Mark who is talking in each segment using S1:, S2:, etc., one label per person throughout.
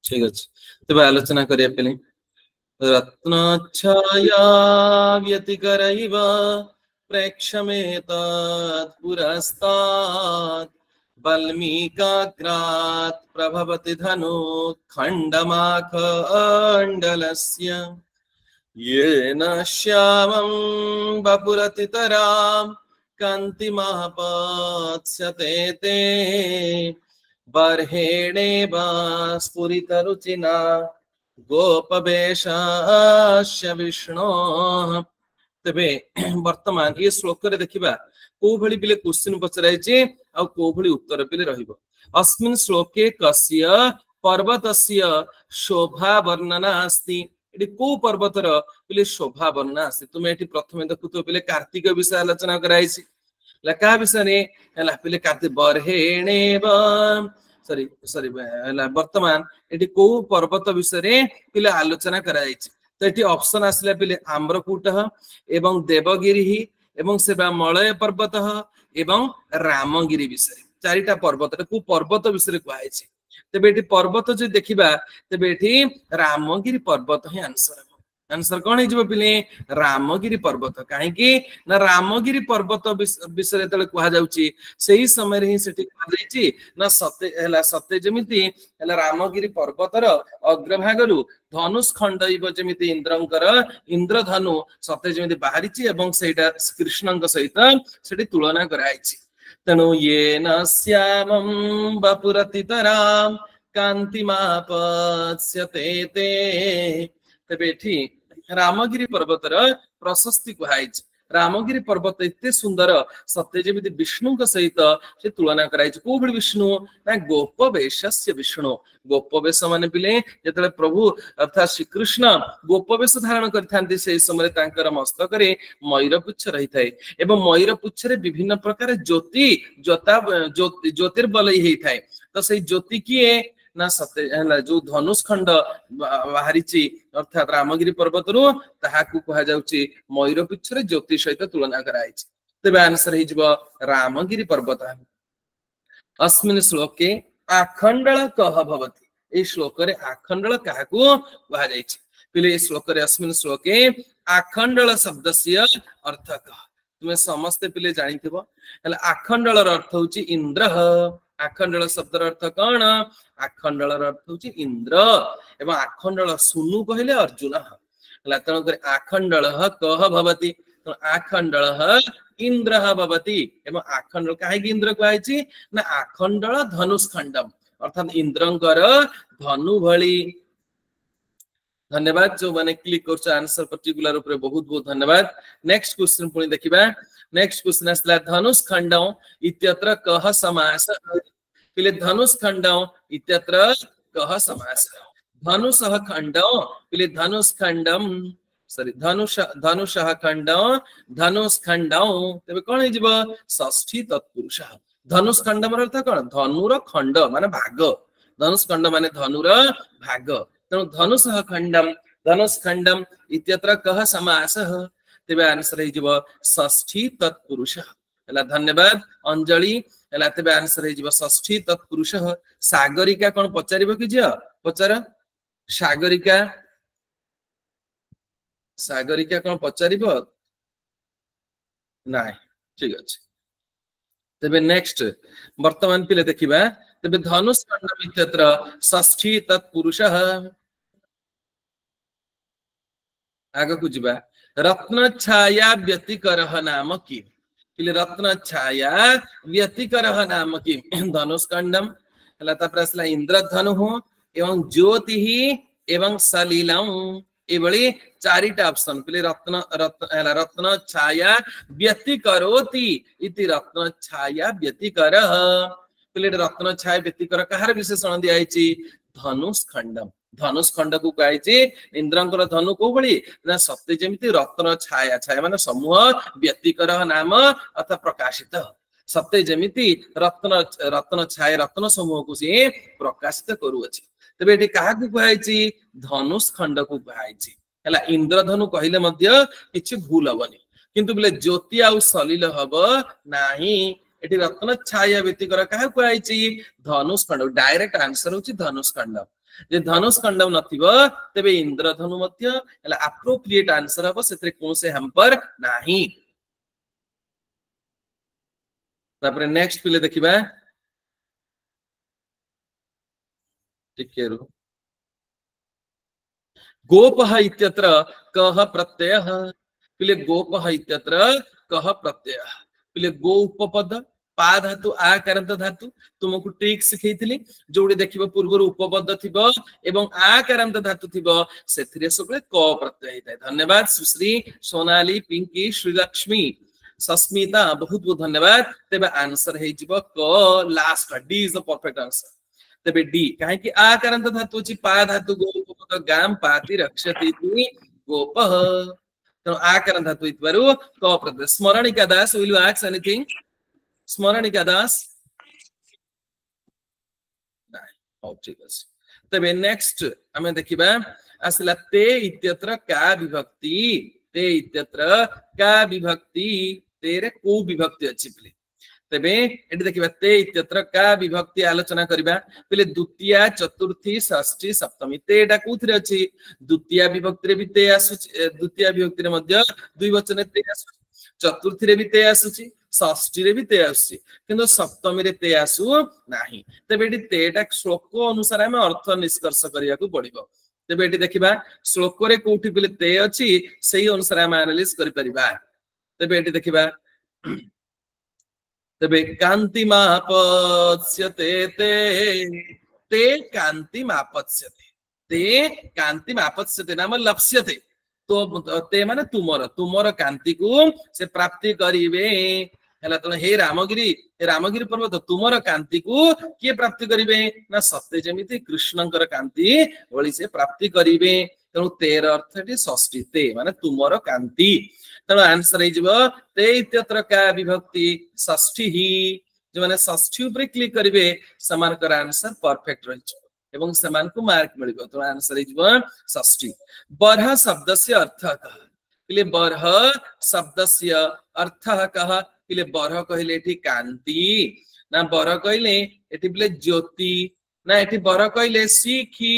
S1: ठीक अच्छे तेज आलोचना करिया पे रत्नच्छाया व्यतिकरैव प्रेक्षमेतात् पुरस्तात् वल्मीकाग्रात् प्रभवति धनु खण्डमाखण्डलस्य येन श्यामं वपुरतितरां कान्तिमापात्स्यते ते बर्हेणेव स्फुरितरुचिना गोपवेशास्य विष्णु। तेबे वर्तमान ये श्लोक रे देखिबा को भली पिले क्वेश्चन पचराइछि आ को भली उत्तर पिले रहिबो। अस्मिन् श्लोके कस्य पर्वतस्य शोभा वर्णना अस्ति। एटी को पर्वतर पिले शोभा वर्णना अस्ति। तुमे एटी प्रथमे देखुतो पिले कार्तिक विषय आलोचना कराइछि लका विषय हला पिले कार्तिक बर्हेणेव सॉरी सॉरी वर्तमान एटी को पर्वत विषय पिले आलोचना कराइछि। तो ये ऑप्शन आसला पिले आम्रकूट एवं देवगिरी एवं सेवा मलय पर्वत एवं रामगिरी विषय चारिटा पर्वत को पर्वत विषय कहै छै। तेबे एटी पर्वत जे देखिबा तेबे एटी रामगिरी पर्वत ही आंसर हो। आंसर कौन है पिले रामगिरी पर्वत कहीं ना रामगिरी पर्वत विषय जो कह जाऊँगी समय ही कह ना सत्य सत्य जमीती रामगिरी पर्वतर अग्रभागु धनुष खंड जमी इंद्रंकर इंद्रधनु सत्य जमी बाहरी कृष्ण सहित से तुलना कराई। तेणु ये न श्यामं वपुरतितरां कान्तिमापत्स्यते ते तेबे एठी रामगिरी पर्वतर प्रशस्ति कहाई। रामगिरी पर्वत एते सुंदर सत्य जमी विष्णु सहित से तुलना कराई। को भली विष्णु ना गोपवेशस्य विष्णु। गोपवेश माने पिले जतले प्रभु अर्थात श्रीकृष्ण गोपवेश धारण करथांती से समय तांकर मस्तक रे मयूरपुच्छ रही थाए एवं मयूरपुच्छ रे विभिन्न प्रकार ज्योति ज्योतिर्बलय ही थाए। तो से ज्योति किए ना सत्य जो धनुष खंड बाहरी अर्थात रामगिरी पर्वत रु ताहाकु कहा जाउची मयूरपुच्छ रे ज्योति सहित तुलना कराई। तेबे आंसर ही जिवो रामगिरी पर्वत। अस्मिन् श्लोके आखंडल कह भवति। ए श्लोक रे आखंडल काहाकु कहा जाइछि पिले ए श्लोक रे अस्मिन् श्लोके आखंडल शब्दस्य अर्थ कह तुमे समस्ते पिले जानिथिबो। हला आखंडल अर्थ होची इंद्र। आखंडल शब्द अर्थ कौन? आखंडल अर्थ होची इंद्र एवं आखंडल सुनु कहले अर्जुन। तेणुक आखंडल कह भवति आखंडल इंद्र भवति एवं आखंडल कहीं इंद्र कहुची ना आखंडल धनुष खंडम अर्थात इंद्रंकर धनु भली। धन्यवाद जो माने क्लिक कर आंसर पर्टिकुलर ऊपर बहुत बहुत धन्यवाद। नेक्स्ट क्वेश्चन पुणी देखिबा। नेक्स्ट क्वेश्चन आसला धनुष खंडम इत्यत्र कह समास। पिले धनुष खंडम इत्यत्र कह समास। धनुषः खंडम पिले धनुष खंडम सॉरी धनुषः खंडम धनुष खंडम तबे कोन हे जिवो षष्ठी तत्पुरुष। धनुष खंडम अर्थ कोन? धनुर खंड माने भाग। धनुष खंड माने धनुर भाग। तेणु धनुषः खंडम धनुष खंडम इत्यत्र कह समासः तेबे आंसर हे जिवो षष्ठी तत्पुरुष। हला धन्यवाद अंजलि। हला तेबे आंसर हे जिवो षष्ठी तत्पुरुष। सागरिका कोन पचारिबो कि जिया पचार? सागरिका सागरिका कोन पचारिबो? नाइ ठीक अछि। तेबे नेक्स्ट वर्तमान पिले देखिबा। तेबे धनुष खंडम इत्यत्र षष्ठी तत्पुरुषः। आगे को जिबा। रत्न छाया व्यतिकरः नाम कि पिले रत्न छाया व्यतिकरः नाम कि धनुष खंडम हला तापर असला इंद्रधनु एवं ज्योति एवं सलीलम एवली चारिटा ऑप्शन पिले रत्न रत्न छाया व्यतिकरोति इति रत्न छाया व्यतिकरः पिले रत्न छाया व्यतिकर कहार विशेषण दिया आइछि धनुष खंडम। धनुष खंड को कही इंद्रंकर धनु को भली ना सत्य जमी रत्न छाया छाया माने समूह व्यतिकर नाम अर्थात प्रकाशित सत्य जमी रत्न रत्न छाया रत्न समूह को सी प्रकाशित करूअछि। तेबे एठी काहा को कही धनुष खंड को कही हला इंद्रधनु कहले मध्य किछि भूल हबनी किंतु बोले ज्योति आ सलील हब नाही। एठी रत्न छाया व्यतिकर काहा कही धनुष खंड डायरेक्ट आंसर होछि धनुष खंड। जे धनुष खंडम नथिबो तबे इंद्रधनु मध्य हला एप्रोप्रिएट आंसर हबो सेतरे कोनसे हैम्पर नाही तापरे नेक्स्ट पिले देखिबा टिकेरु गोपः इत्यत्र कः प्रत्ययः पिले गोपः इत्यत्र कः प्रत्ययः पिले गो उपपद पा धातु आ करंत धातु तुमको ट्रिक सिखैथिली जोडी देखिबो पूर्व उपपद थिबो एवं आ करंत धातु थिबो सेथिरे सबले क प्रत्यय हिताय धन्यवाद सुश्री सोनाली पिंकी श्रीलक्ष्मी सस्मिता बहुत बहुत धन्यवाद तेबे आंसर हे जिवो क last D is the perfect answer तेबे डी काहे कि आ करंत धातु छि पा धातु गो उपपद गाम पाति रक्षति इति गोपः तो आ करंत धातु इतवरु क प्रत्यय स्मरणिका दास विल यू आस्क एनीथिंग स्मरणिका दास ठीक अछि तबे नेक्स्ट हमें देखिबा असला ते इत्यत्र का विभक्ति ते इत्यत्र का विभक्ति तेरे को विभक्ति अछि प्ले तबे एटी देखिबा ते इत्यत्र का विभक्ति आलोचना करिबा पहिले द्वितीय चतुर्थी षष्ठी सप्तमी तेटा कोथरे अछि द्वितीय विभक्ति रे भी ते आसु द्वितीय विभक्ति रे मध्य द्विवचन ते आसु चतुर्थी रे भी ते आसुची षष्ठी रे भी ते आसुची किंतु सप्तमी रे ते आसु नाही तबे एटी तेटा श्लोक अनुसार हम अर्थ निष्कर्ष करिया को पड़िबो तबे एटी देखिबा श्लोक रे कोठी पहिले ते अछि सेही अनुसार हम एनालिसिस करि परिबा तबे एटी देखिबा तबे कान्तिमापत्स्यते ते कान्तिमापत्स्यते नाम लप्स्यते तो ते माने तुमर कांति को से प्राप्ति करिवे हला तो हे रामगिरी पर्वत तुमर कांति को किए प्राप्ति करिवे ना सत्य जेमिति कृष्णंकर कांति ओली से प्राप्ति करिवे तेणु तेर अर्थ एटी षष्ठी ते माने तुमर कांति तेणु आंसर हे जिवो ते इत्यत्र का विभक्ति षष्ठी ही जो माने षष्ठी ऊपर क्लिक करिवे समानकर आंसर परफेक्ट रहिछ एवं समान को मार्क मिलिबो तो आंसर हे जिवो षष्ठी बरह शब्दस्य अर्थ कः इले बरह शब्दस्य अर्थ कः इले बरह कहिले एठी कांति ना बरह कहिले एठी बिले ज्योति ना एठी बरह कहिले सीखी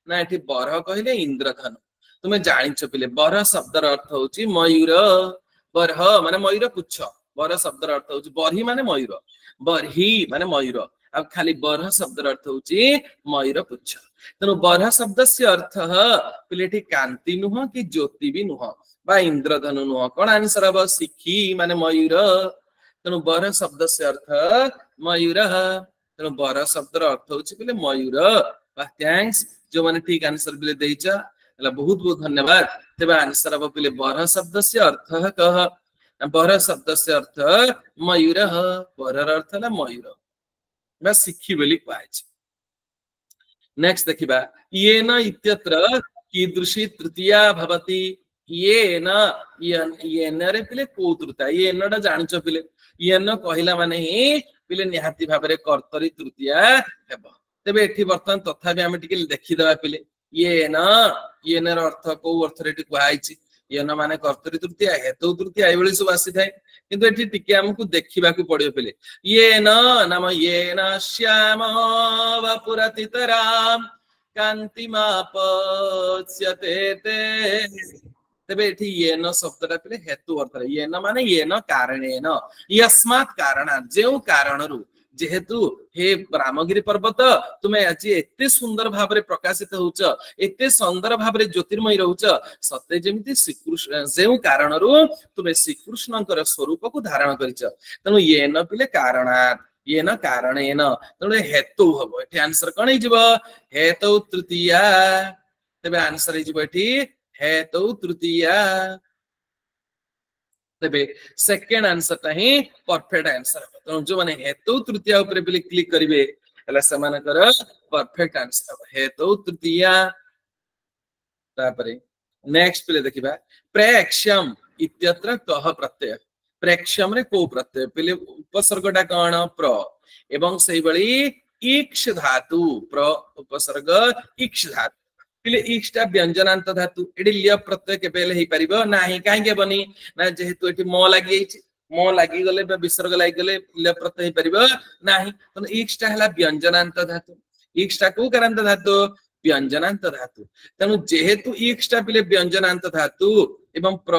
S1: ना एठी बरह कहिले इंद्रधनु तुम्हें जानिछ पिले बरह शब्दर अर्थ होची मयूर बरह माने मयूर पुच्छ बरह शब्दर अर्थ होची बरही माने मयूर बरही माने मयूर अब खाली बरह शब्दर अर्थ होची मयूर पुच्छ तेणु बरह शब्दस्य अर्थ पिलेठी कांति नुह कि ज्योति भी नुह बा इंद्रधनु नुह कोन आंसर अब सिखी माने मयूर तेणु बरह शब्दस्य अर्थ मयूर तेणु बरह शब्दर अर्थ होची पिले मयूर बा थैंक्स जो माने ठीक आंसर पिले देइचा हला बहुत बहुत धन्यवाद तेबे आंसर अब पिले बरह शब्दस्य अर्थ कह बरह शब्दस्य अर्थ मयूर बरह अर्थ है मयूर बा सिखी बोली पाइछ नेक्स्ट देखिबा येन इत्यत्र कीदृशी तृतीया भवति येन रे पिले को तृतीया येनडा जानिचो पिले येन कहिला माने ही पिले निहाती भाबरे कर्तरी तृतीया हेबो तेबे एठी वर्तमान तथापि हम टिके देखि देबा पिले येन अर्थ को अर्थ रे टिक येन माने कर्तरी तृतीया हेतु तृतीया एबोली सब आसी थाए किंतु एठी टिके हमकु देखिबा को पड़ियो पिले येन नाम येन श्याम वपुरतितराम कान्तिमापत्स्यते ते तबे एठी येन शब्दटा पिले हेतु अर्थ रे येन माने येन कारणेन यस्मात् कारणात् जेउ कारणरु जेहेतु हे रामगिरी पर्वत तुम्हें आज एते सुंदर भाव प्रकाशित होउच एते सुंदर भाव ज्योतिर्मय रहउच सत्य जेमिति श्रीकृष्ण जेउ कारणरु तुम्हें श्रीकृष्णंकर स्वरूप को धारण करिच तेणु येन पिले कारणात् येन कारणेन तेणु हेतु हबो एठी आंसर कोन हे जिवो हेतु तृतीया तबे आंसर हे जिवो एठी हेतु तृतीया तबे सेकंड आंसर ता ही परफेक्ट आंसर तो जो माने हेतु तृतीया ऊपर बिले क्लिक करिवे हला समानकर परफेक्ट आंसर हेतु तृतीया तापरे नेक्स्ट पिले देखिबा प्रेक्ष्यम इत्यत्र कह प्रत्यय प्रेक्ष्यम रे को प्रत्यय पिले उपसर्गटा कोन प्र एवं सेही बळी इक्ष धातु प्र उपसर्ग इक्ष धातु पिले इक्ष्टा व्यंजनांत धातु एडी लिय प्रत्यय के पहले ही परिबो नाही काहे के बनी ना जेहेतु एठी म लागि छि म लागि गले बा विसर्ग लागि गले लिय प्रत्यय ही परिबो नाही तो इक्ष्टा हला व्यंजनांत धातु इक्ष्टा को करांत धातु व्यंजनांत धातु तेणु जेहेतु इक्ष्टा पिले व्यंजनांत धातु एवं प्र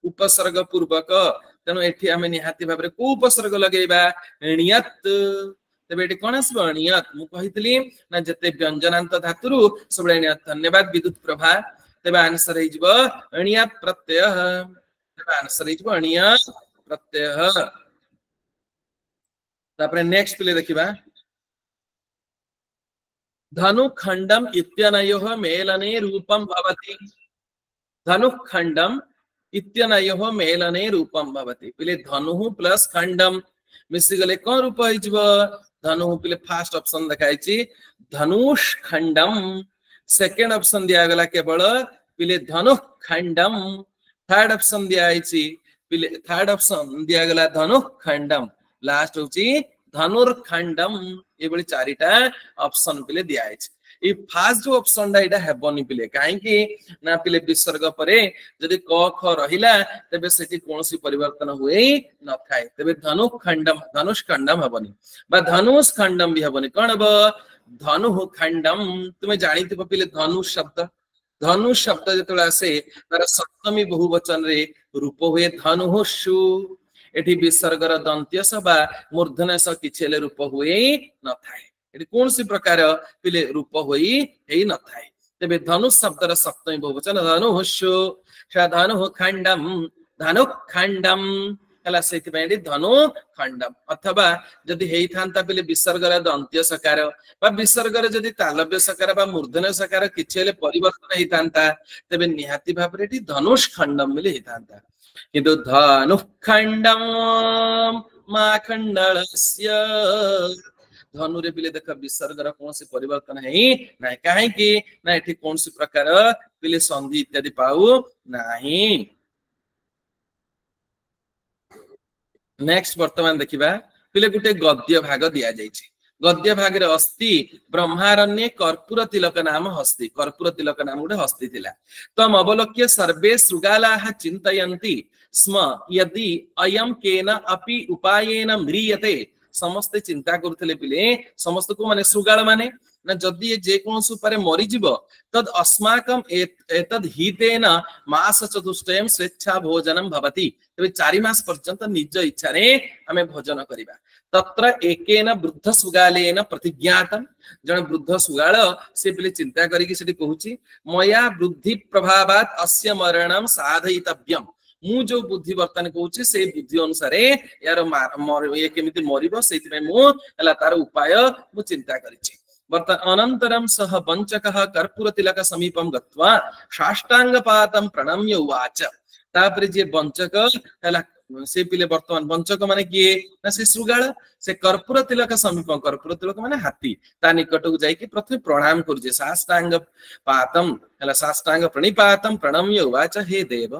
S1: उपसर्ग पूर्वक तेणु एठी आमे निहाती भाबरे को उपसर्ग लगेबा णियत तेबे एठी कोन आसबो णियत मु कहितली ना जते व्यंजनांत धातुरु सबले णियत धन्यवाद विद्युत प्रभा तेबे आंसर हे जिवो णियत प्रत्यय तेबे आंसर हे जिवो णियत प्रत्यय तापरे नेक्स्ट पिले देखिबा धनु खंडम इत्यनयोः मेलने रूपम भवति धनु खंडम इत्यनयोः मेलने रूपम भवति पिले धनु प्लस खंडम मिसी गले कोन रूप होई जिवो धनु पिले फर्स्ट ऑप्शन देखाइछि धनुष खंडम सेकंड ऑप्शन दिया गला केवल पिले धनु खंडम थर्ड ऑप्शन दिया आइछि पिले थर्ड ऑप्शन दिया गला धनु खंडम लास्ट होछि धनुर्खंडम ये बड़ी चारिटा ऑप्शन पिले दिया आइछि ई फास्ट जो ऑप्शन डा एटा हेबनी पिले काहे कि ना पिले विसर्ग परे जदि क ख रहिला तबे सेठी कोनसी परिवर्तन हुए न थाए तबे धनुखंडम धनुष्खंडम हेबनी बा धनुष खंडम भी हेबनी कोन हबो धनु खंडम तुमे जानिथिबो पिले धनु शब्द जतले आसे तार सप्तमी बहुवचन रे रूप हुए धनुषु एठी विसर्गर दंत्य सभा मूर्धन्य स किछेले रूप हुए न थाए एठी कोनसी प्रकार पिले रूप होई हेई न थाए तबे धनु शब्दर सप्तमी बहुवचन धनुषु धनु खंडम कला सेति बेडी धनु खंडम अथवा जदि हेई थांता पिले विसर्गर दंत्य सकार बा विसर्गर जदि तालव्य सकार बा मूर्धन्य सकार किछेले परिवर्तन हेई थांता तबे निहाती भाबरे एठी धनुष खंडम मिले हेई थांता किंतु धनुखंडम माखंडलस्य धनु रे पिले देख विसर्गर कौन से परिवर्तन है नाही काहे कि ना एठी कौन से प्रकार पिले संधि इत्यादि पाऊ नाही नेक्स्ट वर्तमान देखिबा पिले गुटे गद्य भाग दिया जायछि गद्य भाग रे अस्ति ब्रह्मारण्ये कर्पूर तिलक नाम हस्ति कर्पूर तिलक नाम गुटे हस्ति थिला तम अवलोक्य सर्वे शृगालाः चिन्तयन्ति स्म यदि अयम केन अपि उपायेन म्रियते समस्त चिंता करथले पिले समस्त को माने शृगाल माने ना जदि जे कोनस उपारे मरि जिवो तद अस्माकम एतद हितेन मास चतुष्टयम स्वेच्छा भोजनम भवति तबे 4 मास पर्यंत निज इच्छा रे हमें भोजन करिबा तत्र एकेन वृद्ध सुगालेन प्रतिज्ञातम जण वृद्ध सुगाल से पिले चिंता करी कि सेठी कहूची मया वृद्धि प्रभावात अस्य मरणम साधयितव्यम मु जो बुद्धि वर्तन कहूची से बुद्धि अनुसार यार ये केमिति मरिबो सेति में मु हला तार उपाय मु चिंता करिछि अनन्तरं सह वंचकः कर्पूर तिलक समीपम गत्वा साष्टांगपातं प्रणम्य उवाच तापरे जे वंचक हला से पिले वर्तमान वंचक माने किए ना से शृगाल से कर्पूर तिलक समीपम कर्पूर तिलक माने हाथी ता निकट को जाई कि प्रथम प्रणाम करजे साष्टांग पातं हला साष्टांग प्रणिपातं प्रणम्य उवाच हे देव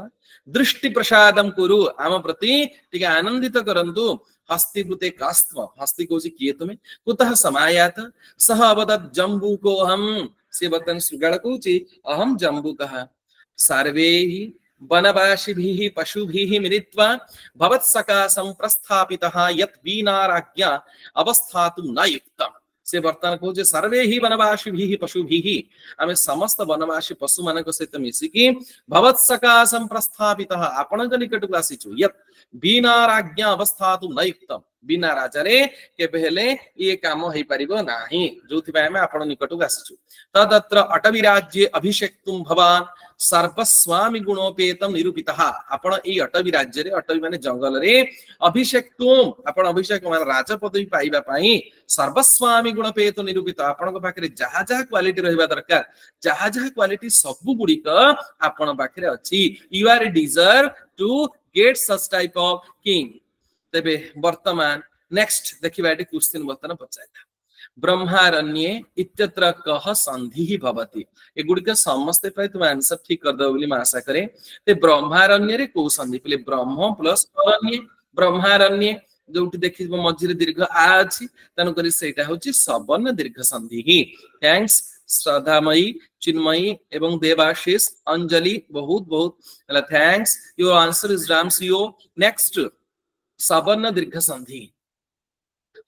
S1: दृष्टि प्रसादम कुरु आम प्रति टिके आनंदित करंतु हस्ति कृते कास्त्व हस्ति कोसी किए तुम्हें कुतः समायात सह अवदत् जम्बूको अहम से वतन शृगाल कोची अहम जम्बूकः सर्वैः वनवासिभिः पशुभिः मिलित्वा भवत्सकाशं प्रस्थापितः यत् वीणाराज्ञा अवस्थातुं न युक्तम् से वर्तमान कहूचे सर्वे ही वनवासिभिः पशुभिः आमे समस्त वनवासी पशु मानक सहित मिसिकी भवत्सकाशं प्रस्थापितः आपणक निकट को आसीछु यत् वीणाराज्ञा अवस्थातुं न युक्तम् बिना राजारे के पहले ये काम होई परिबो नाही जोथि भाई में आपण निकट को आसीछु तदत्र अटवी राज्ये अभिषेक्तुं भवान सर्वस्वामी गुणोपेतम निरूपितः आपण ए अटवी राज्य रे अटवी माने जंगल रे अभिषेक्तुम आपण अभिषेक माने राज पदवी पाइबा पई सर्वस्वामी गुणोपेत निरूपित आपण पाखरे जहा जहा क्वालिटी रहबा दरकार जहा जहा क्वालिटी सब गुडी का आपण पाखरे अछि you are deserve to get such type of king तबे वर्तमान नेक्स्ट देखिबा एटी क्वेश्चन वर्तमान पचाइता ब्रह्मारण्ये इत्यत्र कह संधि भवति ए गुडिक समस्त पे तुम आंसर ठीक कर दो बोली मैं आशा करे ते ब्रह्मारण्य रे को संधि पले ब्रह्म प्लस अरण्य ब्रह्मारण्य जोटी देखिबो मझिरे दीर्घ आ अछि तनु करी सेटा होची सवर्ण दीर्घ संधि ही थैंक्स श्रद्धामयी चिन्मयी एवं देवाशीष अंजलि बहुत बहुत थैंक्स योर आंसर इज रामसियो नेक्स्ट सवर्ण दीर्घ संधि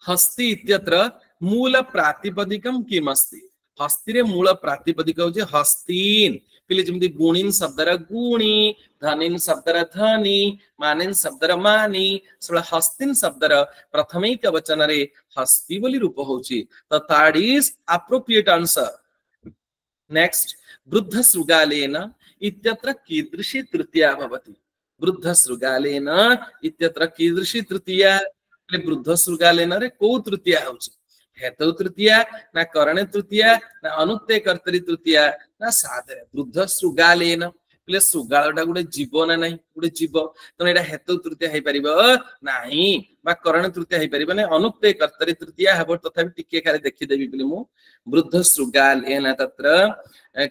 S1: हस्ति इत्यत्र मूल प्रातिपदिकम किमस्ति हस्ती रे मूल प्रातिपदिक होची हस्तीन पिले जेमती गुणीन शब्दर गुणी धनीन शब्दर धनी मानिन शब्दर मानी सब हस्तीन शब्दर प्रथमिक वचन रे हस्ती बोली रूप होची तो that is appropriate answer next वृद्ध शृगालेन इत्यत्र कीदृशी तृतीया भवति वृद्ध शृगालेन इत्यत्र कीदृशी तृतीया वृद्ध शृगालेन रे को तृतीया होची हेतु तृतीया ना करणे तृतीया ना अनुक्ते कर्तरी तृतीया ना साधे वृद्ध शृगालेन पिले शृगालटा गोटे जीव ना नहीं गोटे जीव तो एटा हेतु तृतीया हे परिबो नाही बा करण तृतीया हे परिबो नै अनुक्ते कर्तरी तृतीया हबो तथापि टिके खाली देखि देबी पिले मु वृद्ध शृगालेन तत्र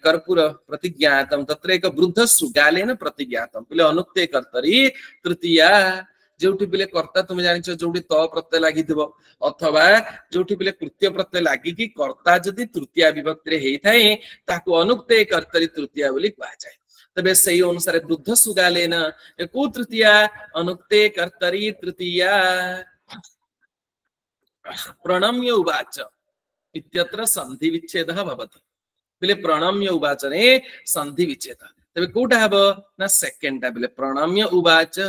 S1: कर्पूर प्रतिज्ञातम तत्र एक वृद्ध शृगालेन प्रतिज्ञातम पिले अनुक्ते कर्तरी तृतीया जोठी पिले कर्ता तुम जानिछ जोठी त प्रत्यय लागि दिबो अथवा जोठी पिले कृत्य प्रत्यय लागि कि कर्ता जदि तृतीया विभक्ति रे हेइ थाए ताको अनुक्ते कर्तरी तृतीया बोली कहा जाय तबे सही अनुसार वृद्ध शृगालेन को तृतीया अनुक्ते कर्तरी तृतीया प्रणम्य उवाच इत्यत्र संधि विच्छेदः भवति पिले प्रणम्य उवाच रे संधि विच्छेद तबे कोटा हबो ना सेकंड टा बिले प्रणम्य उवाच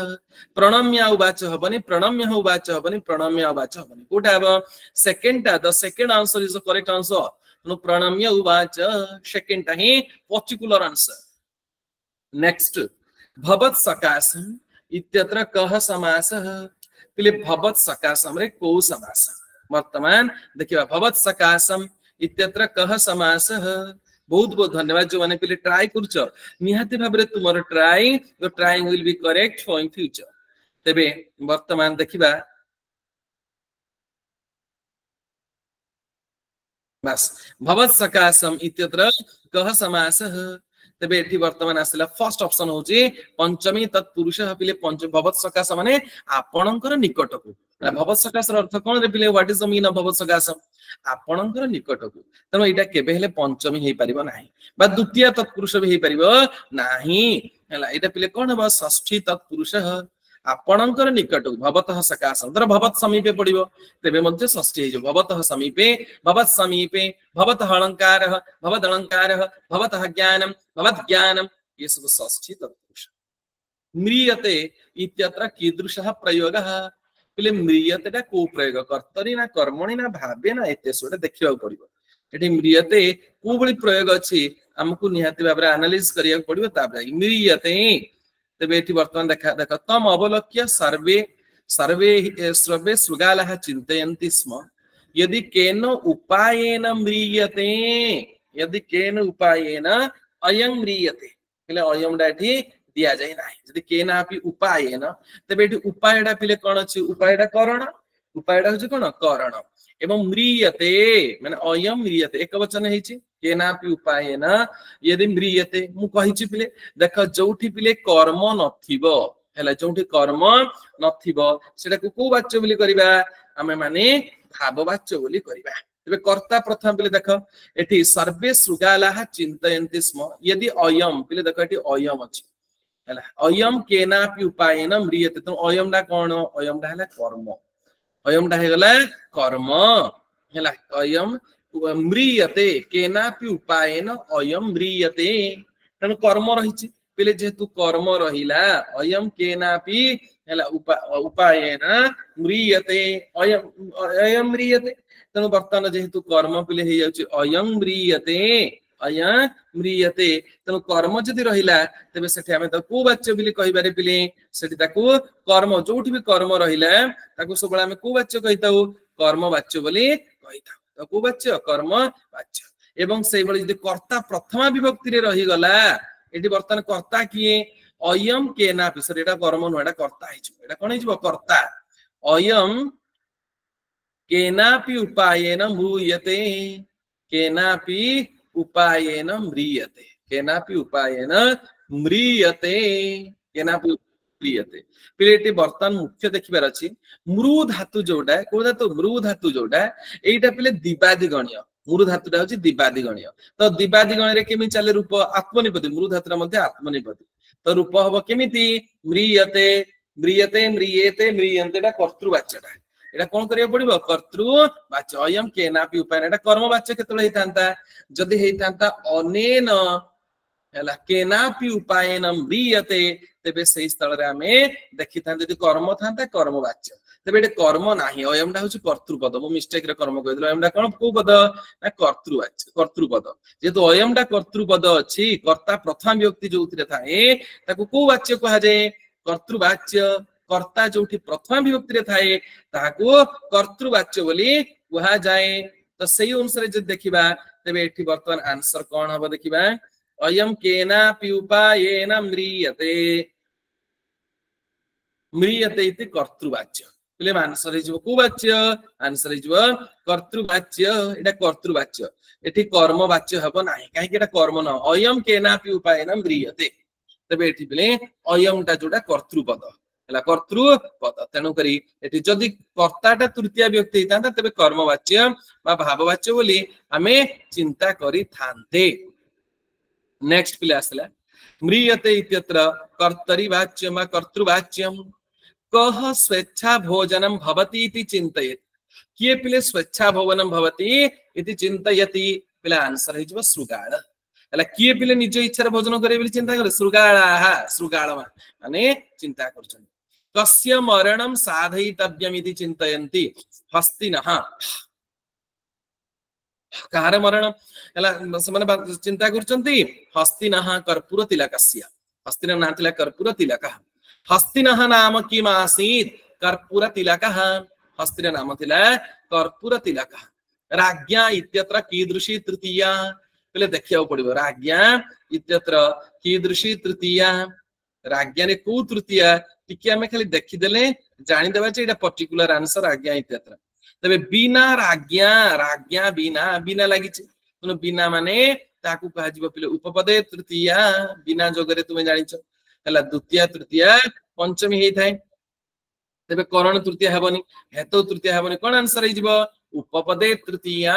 S1: हबनी प्रणम्य उवाच हबनी प्रणम्य उवाच हबनी कोटा हबो सेकंड टा the second answer is the correct answer नो प्रणम्य उवाच सेकंड टा ही पर्टिकुलर आंसर नेक्स्ट भवत् सकाशम इत्यत्र कः समासः पिले भवत् सकाशम रे को समास वर्तमान देखिबा भवत् सकाशम इत्यत्र कः समासः बहुत बहुत धन्यवाद जो माने पिले ट्राई करछ निहाती भाबरे तुमर try your trying will be correct for in future तबे वर्तमान देखिबा बस भवत् सकाशम इत्यत्र कः समासः तबे एठी वर्तमान आसला फर्स्ट ऑप्शन होची पंचमी तत्पुरुषः पिले पंच भवत् सकाश माने आपणकर निकटकू भवत् सकाशर अर्थ कोन रे पिले what is the mean of भवत् सकाशम आपणकर निकटकू तनो एटा केबे हेले पंचमी हे परिबो नाही बा द्वितीय तत्पुरुष भी हे परिबो नाही हला एटा पिले कोन बा षष्ठी तत्पुरुषः आपणकर निकटकू भवतः सकाशम तर भवत् समीपे पडिबो तेबे मध्ये षष्ठी हे जो भवतः समीपे भवतः अलंकारः भवतः ज्ञानम भवत् ज्ञानम ये सब षष्ठी तत्पुरुष म्रियते इत्यत्र कीदृशः प्रयोगः पिले म्रियते टा को प्रयोग कर्तरी ना कर्मणि ना भावे ना एते सोडा देखिबा पड़िबो एठी म्रियते को बळी प्रयोग अछि हमकु निहाती भाबरे एनालाइज करिया पड़िबो ताबे म्रियते तबे एठी वर्तमान देखा तम अवलोक्य सर्वे शृगालः चिन्तयन्ति स्म यदि केन उपायेन म्रियते अयं म्रियते पिले अयं डाठी दिया जाय नाही यदि केनापि उपायेन तबे एठी उपायडा पिले कोन अछि उपायडा करण उपायडा होछि कोन करण एवं म्रियते माने अयं म्रियते एक वचन हेछि केनापि उपायेन यदि म्रियते मु कहिछि पिले देख जोठी पिले कर्म नथिबो हैला जोठी कर्म नथिबो सेटा को वाच्य बोली करबा हमें माने भाव वाच्य बोली करबा तबे कर्ता प्रथम पिले देख एठी सर्वे शृगालाः चिन्तयन्ति स्म यदि अयं पिले देख एठी अयं अछि हैला अयं केनापि उपायेन म्रियते तो अयं डा कोन अयं डा हैला कर्म अयम हे गला कर्म हैला अयम म्रियते केनापि उपायेन अयम म्रियते तन कर्म रहिछि पहिले जेतु कर्म रहिला अयम केनापि हैला उपायेन म्रियते अयम म्रियते तन वर्तमान जेतु कर्म पहिले हे जाउछि अयम म्रियते तन कर्म जदि रहिला तबे सेठी हमें त को वाच्य बिली कहि बारे पिले सेठी ताको कर्म जोठी भी कर्म रहिला ताको सबला हमें को वाच्य कहिताउ कर्म वाच्य बोली कहिताउ त को वाच्य कर्म वाच्य एवं सेहि बळी जदि कर्ता प्रथमा विभक्ति रे रहि गला एठी वर्तमान कर्ता किए अयम केनापि सर एटा कर्म न एटा कर्ता हिजो एटा कोन हिजो कर्ता अयम केनापि उपायेन म्रियते केनापि उपायेन म्रियते केनापि उपायेन म्रियते केनापि म्रियते पिलेटी वर्तमान मुख्य देखिबार अछि मृ धातु जोडा को धातु मृ धातु जोडा एटा पिले दिबादि गण्य मृ धातुटा होछि दिबादि गण्य तो दिबादि गण्य रे केमि चले रूप आत्मनेपदी मृ धातुरा मध्ये आत्मनेपदी तो रूप हबो केमिति म्रियते म्रियते म्रियेते म्रियन्तेटा कर्तृवाच्यटा एटा कोन करिया पड़िबो कर्तृवाच्य अयम केनापि उपायन एटा कर्मवाच्य केतले हेतांता जदि हेतांता अनेन हला केनापि उपायन म्रियते तेबे सेही स्थल रे हमें देखि था जदि कर्म थांता कर्मवाच्य तेबे एटे कर्म नाही अयमटा होची कर्तृपद मो मिस्टेक रे कर्म कहि दिलो अयमटा कोन को पद ना कर्तृवाच्य कर्तृपद जेतु अयमटा कर्तृपद अछि कर्ता प्रथम व्यक्ति जोथिरे थाए ताको को वाच्य कहा जाय कर्तृवाच्य कर्ता जोठी प्रथम विभक्ति रे थाए ताको कर्तृवाच्य बोली कहा जाय तो सही अनुसार जे देखिबा तबे एठी वर्तमान आंसर कोन हबो देखिबा अयम केनापि उपायेन म्रियते म्रियते इति कर्तृवाच्य ले आंसर हे को वाच्य आंसर हे कर्तृवाच्य एटा कर्तृवाच्य एठी कर्मवाच्य हबो नाही काहे कि एटा कर्म न अयम केनापि उपायेन म्रियते तबे एठी बिले अयमटा जोटा कर्तृपद हला कर्तृपद तेनु करी एठी जदि कर्ताटा तृतीय व्यक्ति हितांता तबे कर्मवाच्य बा भाववाच्य बोली हमें चिंता करी थांते नेक्स्ट पिले आसला म्रियते इत्यत्र कर्तरि वाच्यम वा कर्तृवाच्यम कह स्वेच्छा भोजनम भवति इति चिंतयेत् किए पिले स्वेच्छा भोजनम भवति इति चिंतयति पिले आंसर हिजबो श्रुगाळ हला किए पिले निज इच्छा भोजन करे बिले चिंता करे श्रुगाळाः श्रुगाळ माने चिंता करछन कस्य मरणम साधयितव्यम इति चिंतयन्ति हस्तिनः कार मरण हला समान चिंता करछन्ति हस्तिनः कर्पूर तिलकस्य हस्तिन नाम थिला कर्पूर तिलकः हस्तिनः नाम किम आसीत् कर्पूर तिलकः हस्तिन नाम थिला कर्पूर तिलकः राज्ञा इत्यत्र कीदृशी तृतीया पहले देखिया पड़िबो राज्ञा इत्यत्र कीदृशी तृतीया राज्ञा रे को तृतीया टिके हमें खाली देखि देले जानि देबा जे एटा पर्टिकुलर आंसर राज्ञा इत्यत्र तबे बिना राज्ञा राज्ञा बिना बिना लागि छै तनो बिना माने ताकू कहा जिवो पिले उपपदे तृतीया बिना जोगरे तुमे जानिछ हला द्वितीय तृतीय पंचमी हेइ थाए तबे करण तृतीय हेबनी हेतु तृतीय हेबनी कोन आंसर हे जिवो उपपदे तृतीया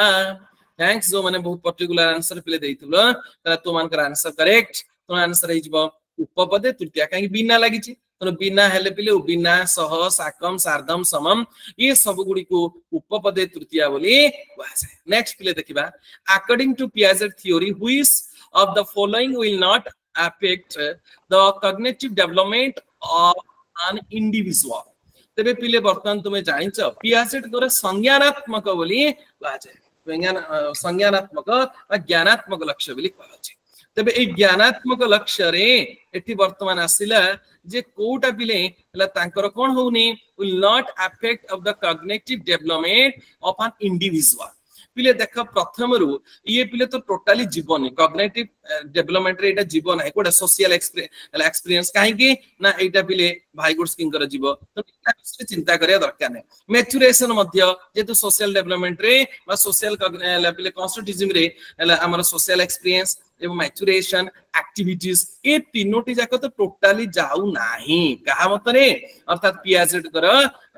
S1: थैंक्स जो माने बहुत पर्टिकुलर आंसर पिले देइथुलो तला तो मानकर आंसर करेक्ट तो आंसर हे जिवो उपपदे तृतीय काहे बिना लागि छै तनो बिना हेले पिले बिना सह साकम सार्धम समम ये सब गुडी को उपपदे तृतीय बोली कहा जाय नेक्स्ट पिले देखिबा according to Piaget theory which of the following will not affect the cognitive development of an individual तबे पिले वर्तमान तुमे जानिछ पियाजेट द्वारा संज्ञानात्मक बोली कहा जाय संज्ञानात्मक वा ज्ञानात्मक लक्ष्य बोली कहा जाय तबे ए ज्ञानात्मक लक्ष्य रे एठी वर्तमान आसिला जे कोटा पिले हला तांकर कोन होउनी will not affect of the cognitive development of an individual पिले देख प्रथम रु ये पिले तो टोटली जीवन कॉग्निटिव डेवलपमेंट रे एटा जीवन है कोडा सोशल एक्सपीरियंस काहे कि ना एटा पिले भाई गुड्स किंगर जीव तो एटा विषय चिंता करिया दरकार नै मैच्योरेशन मध्य जेतु सोशल डेवलपमेंट रे बा सोशल पिले कॉन्स्टिट्यूटिज्म रे हला हमर सोशल एक्सपीरियंस एवं मैच्योरेशन एक्टिविटीज ए तीनोटी जाक तो टोटली जाऊ नाही कहा मतरे अर्थात पियाजेट कर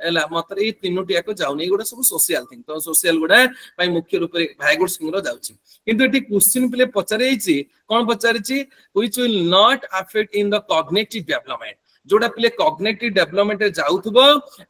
S1: एला मतरे ए तीनोटी जाक जाऊ नै गोडा सब सोशल थिंग तो सोशल गोडा पई मुख्य रूप रे भाई गुड्स किंगर जाउची किंतु एटी क्वेश्चन पिले पचारेछि कोन पचारेछि which will not affect in the cognitive development जोडा पिले कॉग्निटिव डेवलपमेंट रे जाउथबो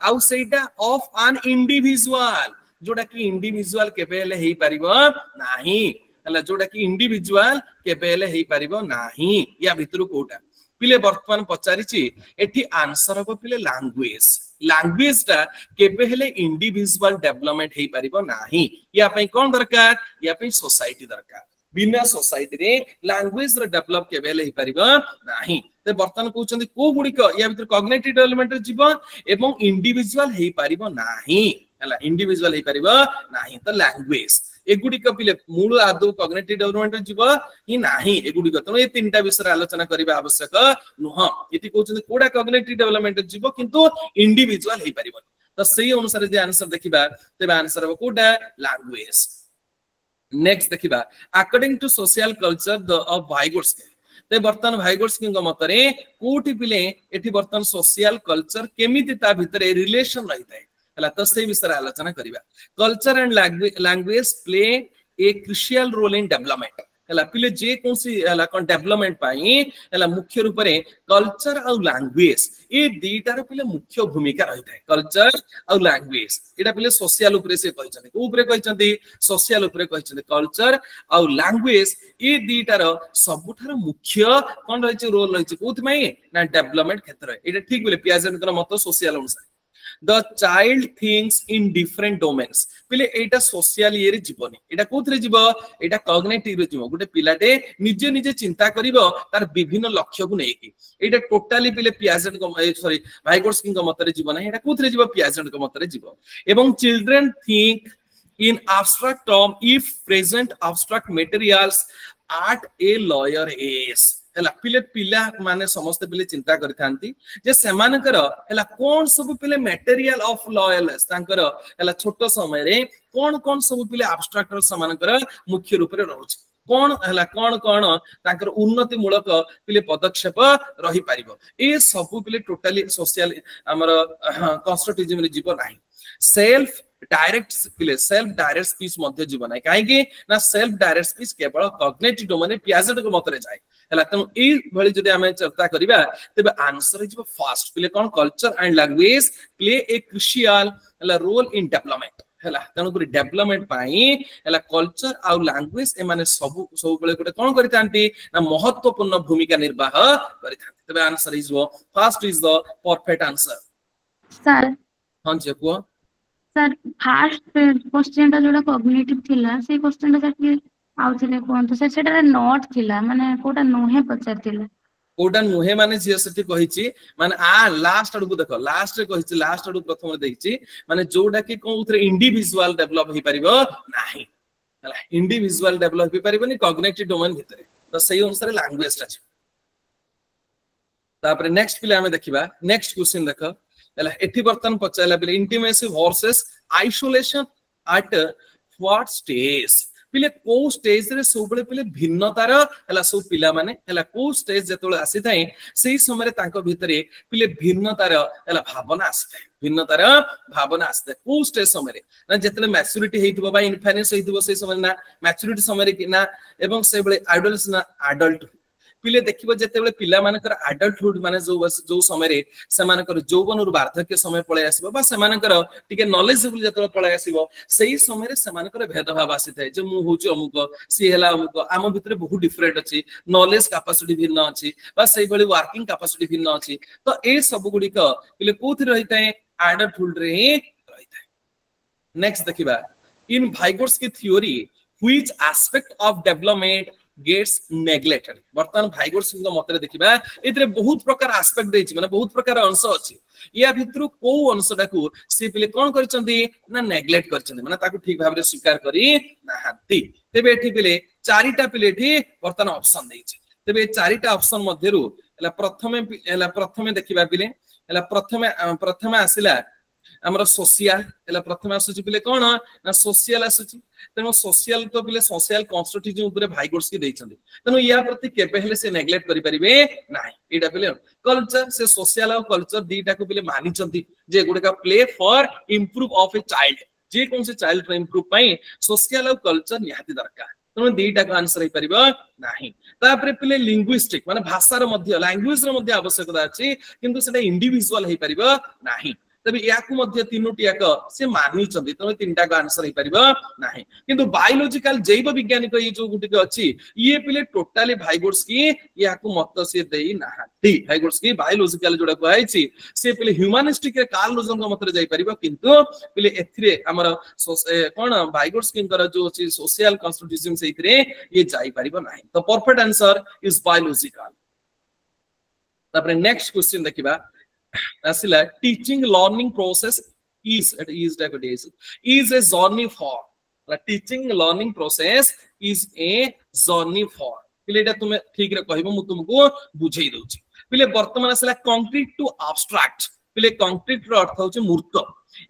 S1: आउ सेटा ऑफ एन इंडिविजुअल जोडा कि इंडिविजुअल केबेले हेई परिबो नाही हला जोडा कि इंडिविजुअल केबेले हेई परिबो नाही या भितरु कोटा पिले वर्तमान पचारिछि एठी आंसर हो पिले लैंग्वेज लैंग्वेज ता केबे हेले इंडिविजुअल डेवलपमेंट हेई परिबो नाही या पई कोन दरकार या पई सोसाइटी दरकार बिना सोसाइटी रे लैंग्वेज रे डेवलप केबेले हेई परिबो नाही ते वर्तमान कहउछन्ती को गुडी को या भितर कॉग्निटिव डेवलपमेंट रे जीव एवं इंडिविजुअल हेई परिबो नाही हला इंडिविजुअल हेई परिबो नाही तो लैंग्वेज एगुडी को पिले मूल आदो कॉग्निटिव डेवलपमेंट जीव ही नाही एगुडी को तो ए तीनटा विषय आलोचना करिबा आवश्यक नुह इति कहउछन्ती कोडा कॉग्निटिव डेवलपमेंट जीव किंतु इंडिविजुअल हेई परिबो तो सही अनुसार जे आंसर देखिबा तेबे आंसर हो कोडा लैंग्वेज नेक्स्ट देखिबा according to social culture of Vygotsky's ते बर्तन भाइगोट्स किंग मतरे कोठी पिले एठी बर्तन सोशल कल्चर केमिति ता भितरे रिलेशन रहितै हला तो से विषय आलोचना करिबा culture and language play a crucial role in development हला पिले जे कोनसी हला कोन डेवलपमेंट पाई हला मुख्य रूप रे कल्चर और लैंग्वेज ए दीटार पिले मुख्य भूमिका रही थाए कल्चर और लैंग्वेज एटा पिले सोशल ऊपर से कहछन ऊपर कहछन सोशल ऊपर कहछन कल्चर और लैंग्वेज ए दीटार सबुठार मुख्य कोन रही रोल रही कोथि मै ना डेवलपमेंट क्षेत्र एटा ठीक बोले पियाजेंट कर मत सोशल अनुसार the child thinks in different domains पिले एटा सोशल ये रे जीवनी एटा कोथरे जीव एटा कॉग्निटिव रे जीव गुटे पिलाटे निजे निजे चिंता करिवो तार विभिन्न लक्ष्य को नेकी एटा टोटली पिले पियाजेंट को सॉरी वाइगोट्स्की को मतरे जीव ना एटा कोथरे जीव पियाजेंट को मतरे जीव एवं children think in abstract term if present abstract materials at a lower age हला पिले पिला माने समस्त पिले चिंता करथांती जे सेमानकर हला कोन सब पिले मटेरियल ऑफ लॉयलनेस तांकर हला छोटो समय रे कोन सब पिले एब्स्ट्रैक्टर समानकर मुख्य रूप रे रहउछ कोन हला कोन तांकर उन्नति मूलक पिले पदक्षेप रही पारिबो ए सब पिले टोटली सोशल हमर कॉन्स्टिट्यूटिज्म रे जीव नाही सेल्फ डायरेक्ट पिले सेल्फ डायरेक्ट स्पीच मध्य जीवन है काहे ना सेल्फ डायरेक्ट स्पीच केवल कॉग्निटिव डोमेन पियाजेंट को मतरे जाय हला तनु ए भली जदि हमें चर्चा करिबा तबे आंसर इज फास्ट पिले कोन culture and language play a crucial हला रोल इन डेवलपमेंट हला तनु पुरी डेवलपमेंट पाई हला कल्चर और लैंग्वेज ए माने सब बेले गोटे कोन करितांती ना महत्वपूर्ण भूमिका निर्वाह करितांती तबे answer is fast is the perfect answer
S2: sir
S1: हां जे को
S2: सर फास्ट क्वेश्चन ता जोडा कॉग्निटिव थिला से क्वेश्चन ता कि आउथिले कोन तो सेटा नॉट थिला माने कोटा नोहे पचारथिला
S1: कोटा नोहे माने जे सती कहिछि माने आ लास्ट अडु देखो लास्ट रे कहिछि लास्ट अडु प्रथम रे देखिछि माने जोडा कि कोन उतरे इंडिविजुअल डेवलप हे परिबो नाही हला इंडिविजुअल डेवलप हे परिबोनी कॉग्निटिव डोमेन भितरे तो सही अनुसार लैंग्वेज ता तापर नेक्स्ट पिले हमें देखिबा नेक्स्ट क्वेश्चन देखो हला एठी बर्तन पचाला पिले intimacy versus isolation at what stage पिले को स्टेज रे सोबले पिले भिन्नतार हला सो पिला माने हला को स्टेज जेतोले आसी थाए सेही समय तांको भितरे पिले भिन्नतार हला भावना आसी भिन्नतार भावना आसी को स्टेज समय ना जेतले मैच्योरिटी हेइतबो बा इनफाइनेंस हेइतबो से समय ना मैच्योरिटी समय कि ना एवं से बेले एडल्ट्स ना एडल्ट पिले देखिबो जेतेबेले पिला मानकर एडल्टहुड माने जो समय रे समानकर जौवन रु वार्धक्य समय पळे आसीबो बा समानकर टिके नॉलेजेबल जेतेबेले पळे आसीबो सेही समय रे समानकर भेदभाव आसीथाय जे मु होची अमुक सी हेला अमुक आम भितरे बहुत डिफरेंट अछि नॉलेज कैपेसिटी भिन्न अछि बा सेही बळी वर्किंग कैपेसिटी भिन्न अछि तो ए सब गुडी क पिले कोथि रहिताय एडल्टहुड रे रहिताय नेक्स्ट देखिबा in Vygotsky theory which aspect of development gets neglected वर्तमान वाइगोट्स्की को मतरे देखिबा एतरे बहुत प्रकार एस्पेक्ट देछि माने बहुत प्रकार अंश अछि या भितरु को अंशटा को से पिले कोन करचंदी ना नेग्लेक्ट करचंदी माने ताकू ठीक भाबरे स्वीकार करी नाहंती तेबे एठी पिले चारिटा पिले एठी वर्तमान ऑप्शन देछि तेबे चारिटा ऑप्शन मध्यरु प्रथमे देखिबा पिले प्रथमे आसिला हमर सोशल एला प्रथम आसुची पिले कोन ना सोशल आसुची तनो सोशल तो पिले सोशल कॉन्स्टिट्यूशन ऊपर वाइगोट्स्की दैछंदी तनो या प्रति केबे हेले से नेग्लेक्ट करि परिबे नाही एटा पिले कल्चर से सोशल और कल्चर दीटा को पिले मानिचंदी जे गुडे का play for improve of a child जे कोन से चाइल्ड रे इंप्रूव पई सोशल और कल्चर निहाती दरकार तनो दीटा का आंसर हे परिबो नाही तापरे पिले लिंग्विस्टिक माने भाषा रो मध्य लैंग्वेज रो मध्य आवश्यकता अछि किंतु सेटा इंडिविजुअल हे परिबो नाही तबे याकु मध्य तीनोटी याक से मानि चंदी तमे तीनटा का आंसर हे परिबो नाही किंतु बायोलॉजिकल जैव वैज्ञानिक ये जो गुटी अछि ये पिले टोटली वाइगोट्स्की याकु मत से देई नाहती वाइगोट्स्की बायोलॉजिकल जोडा कहै छी से पिले ह्यूमनिस्टिक रे कार्ल रोजर को मत रे जाई परिबो किंतु पिले एथिरे हमर कोन वाइगोट्स्की कर जो अछि सोशल कॉन्स्टिट्यूशन से इथरे ये जाई परिबो नाही तो परफेक्ट आंसर इज बायोलॉजिकल तापर नेक्स्ट क्वेश्चन देखिबा asila teaching learning process is a journey for teaching learning process is a journey for पिले एटा तुमे ठीक रे कहबो मु तुमको बुझेई दोछि पिले वर्तमान असला कंक्रीट टू एब्स्ट्रैक्ट पिले कंक्रीट रो अर्थ होछि मूर्त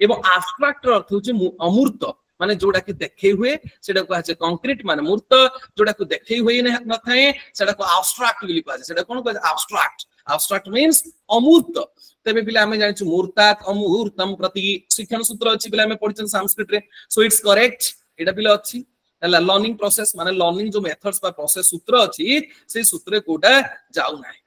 S1: एवं एब्स्ट्रैक्ट रो अर्थ होछि अमूर्त माने जोडा कि देखै हुए सेडा को आछे कंक्रीट माने मूर्त जोडा को देखै हुए न थाए सेडा को एब्स्ट्रैक्ट बोली कहै सेडा कोन कहै एब्स्ट्रैक्ट एब्स्ट्रैक्ट मींस अमूर्त तबे पिले हमें जानि मूर्तात् अमूर्तम प्रति शिक्षण सूत्र अछि पिले हमें पढिछन संस्कृत रे सो इट्स करेक्ट एटा पिले अछि हला लर्निंग प्रोसेस माने लर्निंग जो मेथड्स बा प्रोसेस सूत्र अछि से सूत्र कोटा जाउ नाही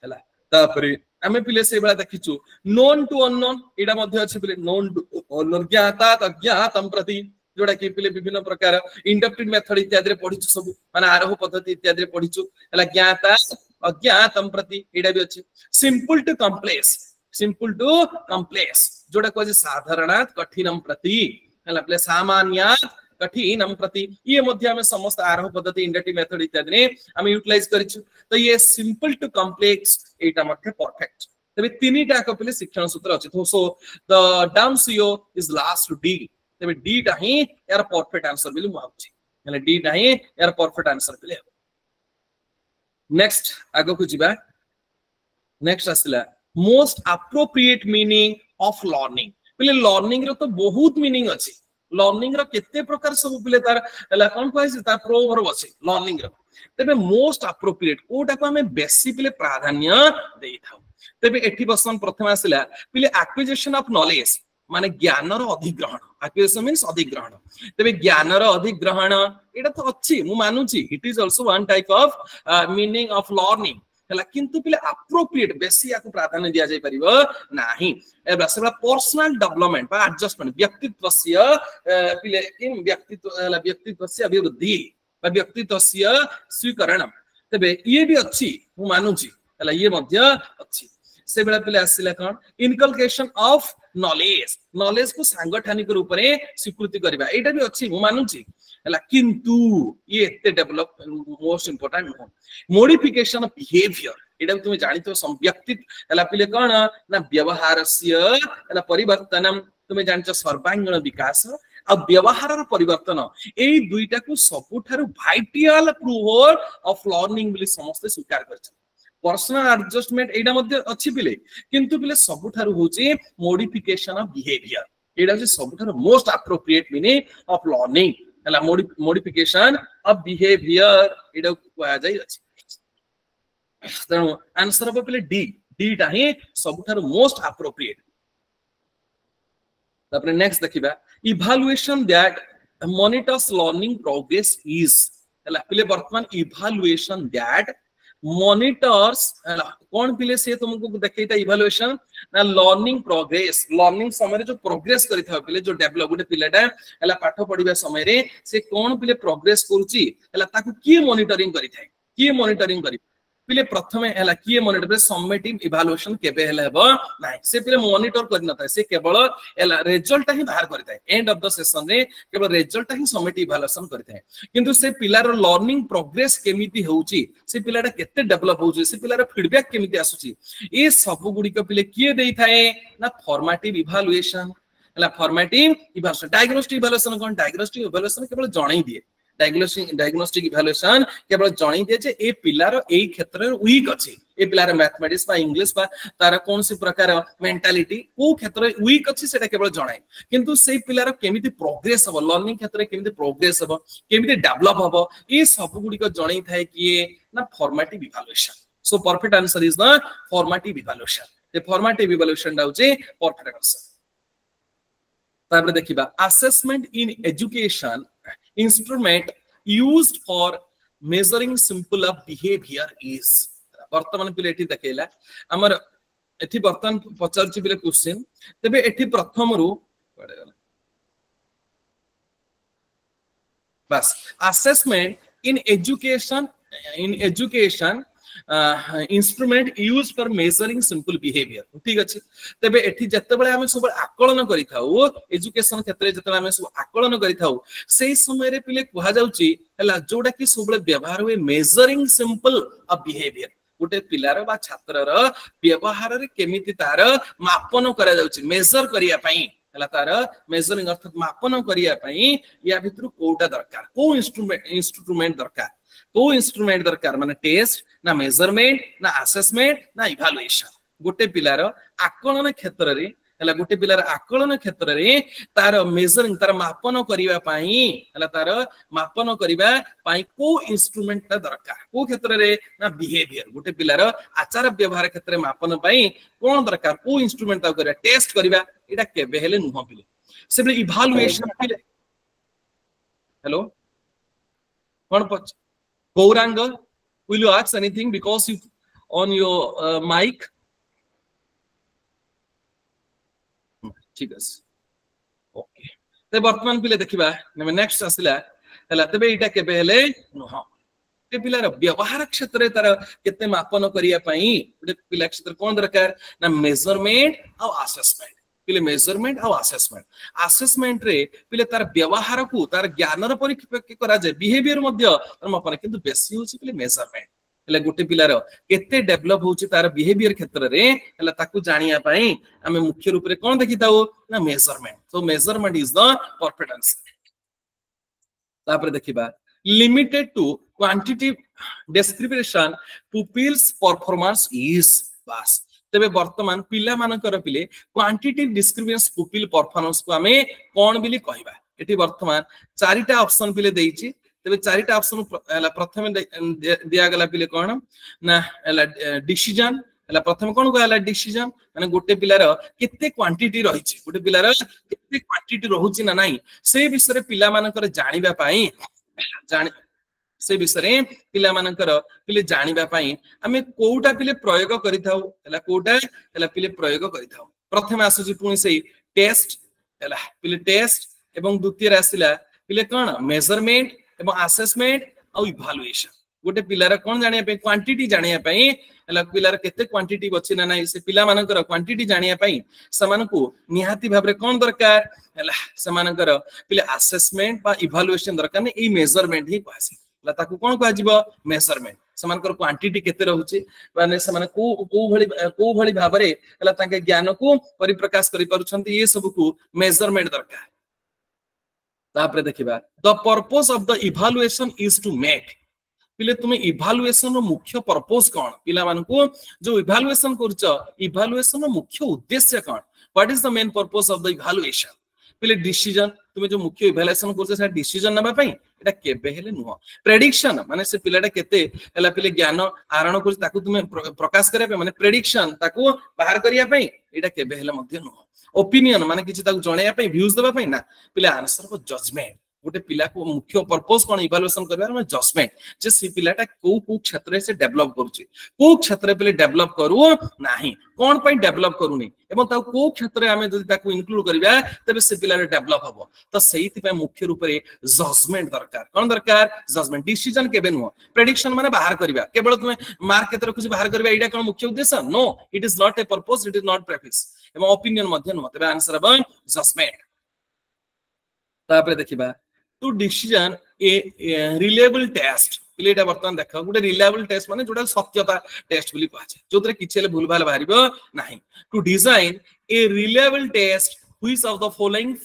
S1: हला तापरे आमे पिले से बला देखिछु नोन टू अननोन एडा मध्ये अछि पिले नोन टू अननोन ज्ञाता अज्ञातम प्रति जोड़ा कि पिले विभिन्न प्रकार इंडक्टिव मेथड इत्यादि रे पढिछु सब माने आरोह पद्धति इत्यादि रे पढिछु हला ज्ञाता अज्ञातम प्रति एडा भी अछि सिंपल टू कॉम्प्लेक्स जोड़ा को साधारणात कठिनम प्रति हला पिले सामान्यात कठिनम प्रति ये मध्य हमें समस्त आरोह पद्धति इंडक्टिव मेथड इत्यादि ने हम यूटिलाइज करिछु तो ये simple to complex Etah Madhya perfect तबे तीनटा को पिले शिक्षण सूत्र अछि तो so the down CO is last to D तबे डी टा ही यार परफेक्ट आंसर बिलु माउची माने डी टा ही यार परफेक्ट आंसर बिले नेक्स्ट आगो को जिबा नेक्स्ट आसिला most appropriate meaning of learning पिले लर्निंग रो तो बहुत मीनिंग अछि लर्निंग रो केते प्रकार सब पिले तार हला कोन कहै तार प्रोवर्ब अछि लर्निंग रो तबे मोस्ट एप्रोप्रिएट कोटा को हमें बेसी पिले प्राधान्य देई थाउ तबे एठी बसन प्रथम आसिला पिले एक्विजिशन ऑफ नॉलेज माने ज्ञान रो अधिग्रहण एक्विजिशन मींस अधिग्रहण तबे ज्ञान रो अधिग्रहण एटा तो अछि मु मानुची it is also one type of meaning of learning हला किंतु पिले एप्रोप्रिएट बेसी याको प्राधान्य दिया जाय परिबो नाही एबा सेबा पर्सनल डेवलपमेंट बा एडजस्टमेंट व्यक्तित्वस्य पिले इन व्यक्तित्वस्य अभिवृद्धि बा व्यक्तित्वस्य स्वीकरण तबे ये भी अछि मु मानुची हला ये मध्य अछि से बेला पिले आसिला कोन इनकलकेशन ऑफ नॉलेज को सांगठनिक रूप रे स्वीकृति करबा एटा भी अछि मु मानुची हला किंतु ये एते डेवलप मोस्ट इंपोर्टेंट हो मॉडिफिकेशन ऑफ बिहेवियर एटा तुम जानितो व्यक्तित्व हला पिले कोन ना व्यवहारस्य हला परिवर्तनम तुम जानितो सर्वांगीण विकास आ व्यवहार परिवर्तन एई दुईटा को सबुठारु वाइटल प्रूफ ऑफ लर्निंग बिले समस्त स्वीकार करछ पर्सनल एडजस्टमेंट एटा मध्ये अछि पिले किंतु पिले सबुठारु होची मॉडिफिकेशन ऑफ बिहेवियर एटा होची सबुठारु most appropriate meaning of learning हला मॉडिफिकेशन ऑफ बिहेवियर एटा कोआ जाय अछि तनो आंसर अब पिले डी टा ही सबुठारु मोस्ट एप्रोप्रिएट तापर नेक्स्ट देखिबा evaluation that monitors learning progress is हला पिले वर्तमान इवैल्यूएशन दैट मॉनिटर्स कौन पिले से तुमको देखैता इवैल्यूएशन ना लर्निंग प्रोग्रेस लर्निंग समय जो प्रोग्रेस करिथा पिले जो डेवलप गुटे पिलेटा हला पाठ पढिबा समय रे से कौन पिले प्रोग्रेस करूची हला ताकू की मॉनिटरिंग करिथाय की मॉनिटरिंग करि पिले प्रथमे हला की मॉनिटर समेटिव इवैल्यूएशन केबे हला हेबो नाही से पिले मॉनिटर करि नथाय से केवल हला रिजल्ट ही बाहर करिथाय एंड ऑफ द सेशन रे केवल रिजल्ट ही समेटिव इवैल्यूएशन करिथाय किंतु से पिलार लर्निंग प्रोग्रेस केमिति होउची से पिलाटा केते डेवलप होउची से पिलार फीडबैक केमिति आसुची ए सब गुडी को पिले किए देई थाए ना फॉर्मेटिव इवैल्यूएशन हला फॉर्मेटिव इवैल्यूएशन डायग्नोस्टिक इवैल्यूएशन कोन डायग्नोस्टिक इवैल्यूएशन केवल जणाई दिए डायग्नोस्टिक इवैल्यूएशन केवल जणाई दिए जे ए पिलार एई क्षेत्र रे वीक अछि ए पिलार मैथमेटिक्स बा इंग्लिश बा तार कोन से प्रकार मेंटालिटी को क्षेत्र रे वीक अछि सेटा केवल जणाई किंतु से पिलार केमिति प्रोग्रेस हो लर्निंग क्षेत्र रे केमिति प्रोग्रेस हो केमिति डेवलप हो ए सब गुडी को जणाई थाए कि ना formative evaluation so perfect answer is the formative evaluation the formative evaluation डाउचे परफेक्ट आंसर तापर देखिबा assessment in education instrument used for measuring simple of behavior is वर्तमान पिले एठी देखेला हमर एठी वर्तमान पचारछि पिले क्वेश्चन तबे एठी प्रथम रु पड़े गला बस assessment in education instrument use for measuring simple behaviour ठीक अछि तबे एठी जत्ते बेले हम सब आकलन करि थाउ एजुकेशन क्षेत्र रे जत्ते हम सब आकलन करि थाउ सेही समय रे पिले कुहा जाउची हला जोडा कि सब बेले व्यवहार होय मेजरिंग सिंपल ऑफ बिहेवियर गोटे पिलार बा छात्रर व्यवहार रे केमिति तार मापन करा जाउची मेजर करिया पई हला तार मेजरिंग अर्थात मापन करिया पई या भितरु कोटा दरकार को इंस्ट्रूमेंट दरकार को इंस्ट्रूमेंट दरकार माने टेस्ट ना मेजरमेंट ना असेसमेंट ना इवैल्यूएशन गोटे पिलार आकलन क्षेत्र रे हला गोटे पिलार आकलन क्षेत्र रे तार मेजरिंग तार मापन करिवा पई हला तार मापन करिवा पई को इंस्ट्रूमेंट दरकार को क्षेत्र रे ना बिहेवियर गोटे पिलार आचार व्यवहार क्षेत्र रे मापन पई कोन दरकार को इंस्ट्रूमेंट ता करिया टेस्ट करिवा एटा केबे हेले नुह पिले सेबे इवैल्यूएशन पिले हेलो कौन पच Gaurang will you ask anything because you on your mic ठीक है ओके ते वर्तमान पिले देखिबा नेक्स्ट आसिला हला तबे इटा केबे हेले नुह ते पिलार व्यवहार क्षेत्र तार केते मापन करिया पई गोटे पिला क्षेत्र कोन दरकार ना मेजरमेंट आ असेसमेंट पिले मेजरमेंट आ असेसमेंट रे पिले तार व्यवहार को तार ज्ञानर परीक्षा करा जाय बिहेवियर मध्य तार मापन किंतु बेसी होची पिले मेजरमेंट हला गोटे पिलार केते डेवलप होची तार बिहेवियर क्षेत्र रे हला ताकू जानिया पई हमें मुख्य रूप रे कोन देखिताओ ना measurement so measurement is the perfect answer तापर देखिबा limited to quantitative description pupils performance is bas तबे वर्तमान पिला मानकर पिले क्वांटिटेटिव डिस्क्रिप्शन पुपिल परफॉर्मेंस को हमें कोन बिली कहबा एठी वर्तमान चारिटा ऑप्शन पिले देइची तबे चारिटा ऑप्शन प्रथमे दिया गला पिले कोन ना डिसीजन हला प्रथमे कोन कहला डिसीजन माने गोटे पिलार केते क्वांटिटी रहिची गोटे पिलार केते क्वांटिटी रहउची ना नाही से विषय रे पिला मानकर जानिबा पई जानि से विषय पिला मानकर पिले जानिबा पई हमें कोउटा पिले प्रयोग करिथाउ हला कोउटा हला पिले प्रयोग करिथाउ प्रथमे आसुची पुनी से टेस्ट हला पिले टेस्ट एवं द्वितीय आसिला पिले कोन मेजरमेंट एवं असेसमेंट आ इवैल्यूएशन गोटे पिलार कोन जानिया पे क्वांटिटी जानिया पे हला पिलार केते क्वांटिटी बछि ना नाही से पिला मानकर क्वांटिटी जानिया पे समान को निहाती भाबरे कोन दरकार हला समानकर पिले असेसमेंट बा इवैल्यूएशन दरकार ने ए मेजरमेंट ही पासी हला ताकू कोन कहै जिवो मेजरमेंट समानकर क्वांटिटी केते रहउची माने समान को भली भाबरे हला ताके ज्ञान को परिप्रकाश करि परुछंती ये सब को मेजरमेंट दरकार तापरे देखिबा the purpose of the evaluation is to make पिले तुमे इवैल्यूएशन रो मुख्य पर्पस कोन पिला मान को जो इवैल्यूएशन करछ इवैल्यूएशन रो मुख्य उद्देश्य कोन what is the main purpose of the evaluation पिले डिसीजन तुमे जो मुख्य इवैल्यूएशन करछ से डिसीजन नबा पई एटा केबे हेले नुह प्रेडिक्शन माने से पिलाटा केते हला पिले ज्ञान आरण करछ ताकू तुमे प्रकाश करे पे माने प्रेडिक्शन ताकू बाहर करिया पई एटा केबे हेले मध्य नुह ओपिनियन माने किछि ताकू जणैया पई व्यूज देबा पई ना पिले आंसर को जजमेंट गोटे पिला को मुख्य पर्पस कोन इवैल्यूएशन करबार में जजमेंट जे से पिलाटा को क्षेत्र से डेवलप करूची को क्षेत्र पे डेवलप करू नाही कोन पई डेवलप करूनी एवं ता को क्षेत्र हमें जदि ताकू इंक्लूड करबा तबे से पिलाटा डेवलप हबो तो सहीति पे मुख्य रूप रे जजमेंट दरकार कोन दरकार जजमेंट डिसीजन केबे नो प्रेडिक्शन माने बाहर करबा केवल तुमे मार्क केते रखुची बाहर करबा एडा कोन मुख्य उद्देश्य no it is not a purpose it is not preface एवं ओपिनियन मध्ये नो तबे आंसर हबो जजमेंट तापरे देखिबा to decision a reliable test पिलेटा वर्तमान देख गोटे रिलायबल टेस्ट माने जोटा सत्यता टेस्ट बोली कहै छै जोतरे किछेले भूल भाल बाहरिबो नाही to design a reliable test which of the following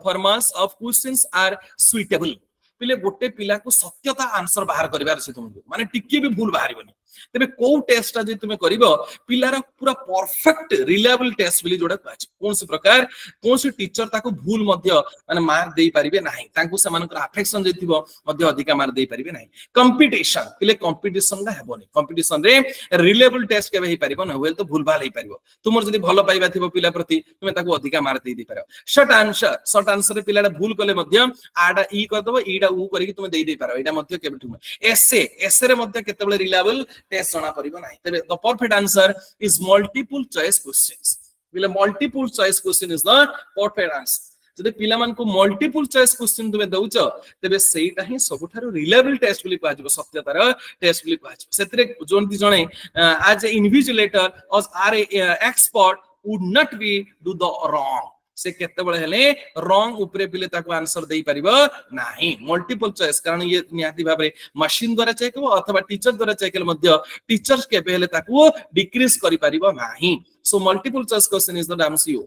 S1: formats of questions are suitable पिले गोटे पिला को सत्यता आंसर बाहर करिवार से तुमको माने टिके भी भूल बाहरिबनी तबे को टेस्ट जे तुमे करिवो पिलार पूरा परफेक्ट रिलायबल टेस्ट बोली जोडा कहै छै कोन से प्रकार कोन से टीचर ताको भूल मध्य माने मार्क देई परिबे नाही तांको समानकर अफेक्शन जे थिबो मध्य अधिक मार्क देई परिबे नाही कंपटीशन पिले कंपटीशन ना हेबोनी कंपटीशन रे रिलायबल टेस्ट केबे हे परिबो न होल तो भूल भाल हे परिबो तुमर जदी भलो पाइबा थिबो पिला प्रति तुमे ताको अधिक मार्क देई परिबो शॉर्ट आंसर रे पिलाडा भूल कले मध्य आडा ई कर दबो ईडा उ करिक तुमे देई पारो एडा मध्य केबे तुमे एसे रे मध्य केतेबेले रिलायबल टेस्ट जणा परिबो नाही तबे the perfect answer is multiple choice questions बिले multiple choice question is the perfect answer जदि पिला मान को मल्टीपल चॉइस क्वेश्चन तुमे दउछ तबे सेटा ही सबठारो रिलायबल टेस्ट बोली कहजबो सत्यतार टेस्ट बोली कहजबो सेतरे जोंती जणे as a invigilator or are expert would not be do the wrong से केते बळे हेले रॉन्ग ऊपरे पिले ताको आंसर देई परिबो नाही मल्टीपल चॉइस कारण ये नियाती भाबरे मशीन द्वारा चेक हो अथवा टीचर द्वारा चेक हेले मध्य टीचर्स के पहले ताको डिक्रीज करि परिबो नाही so multiple choice question is the MCQ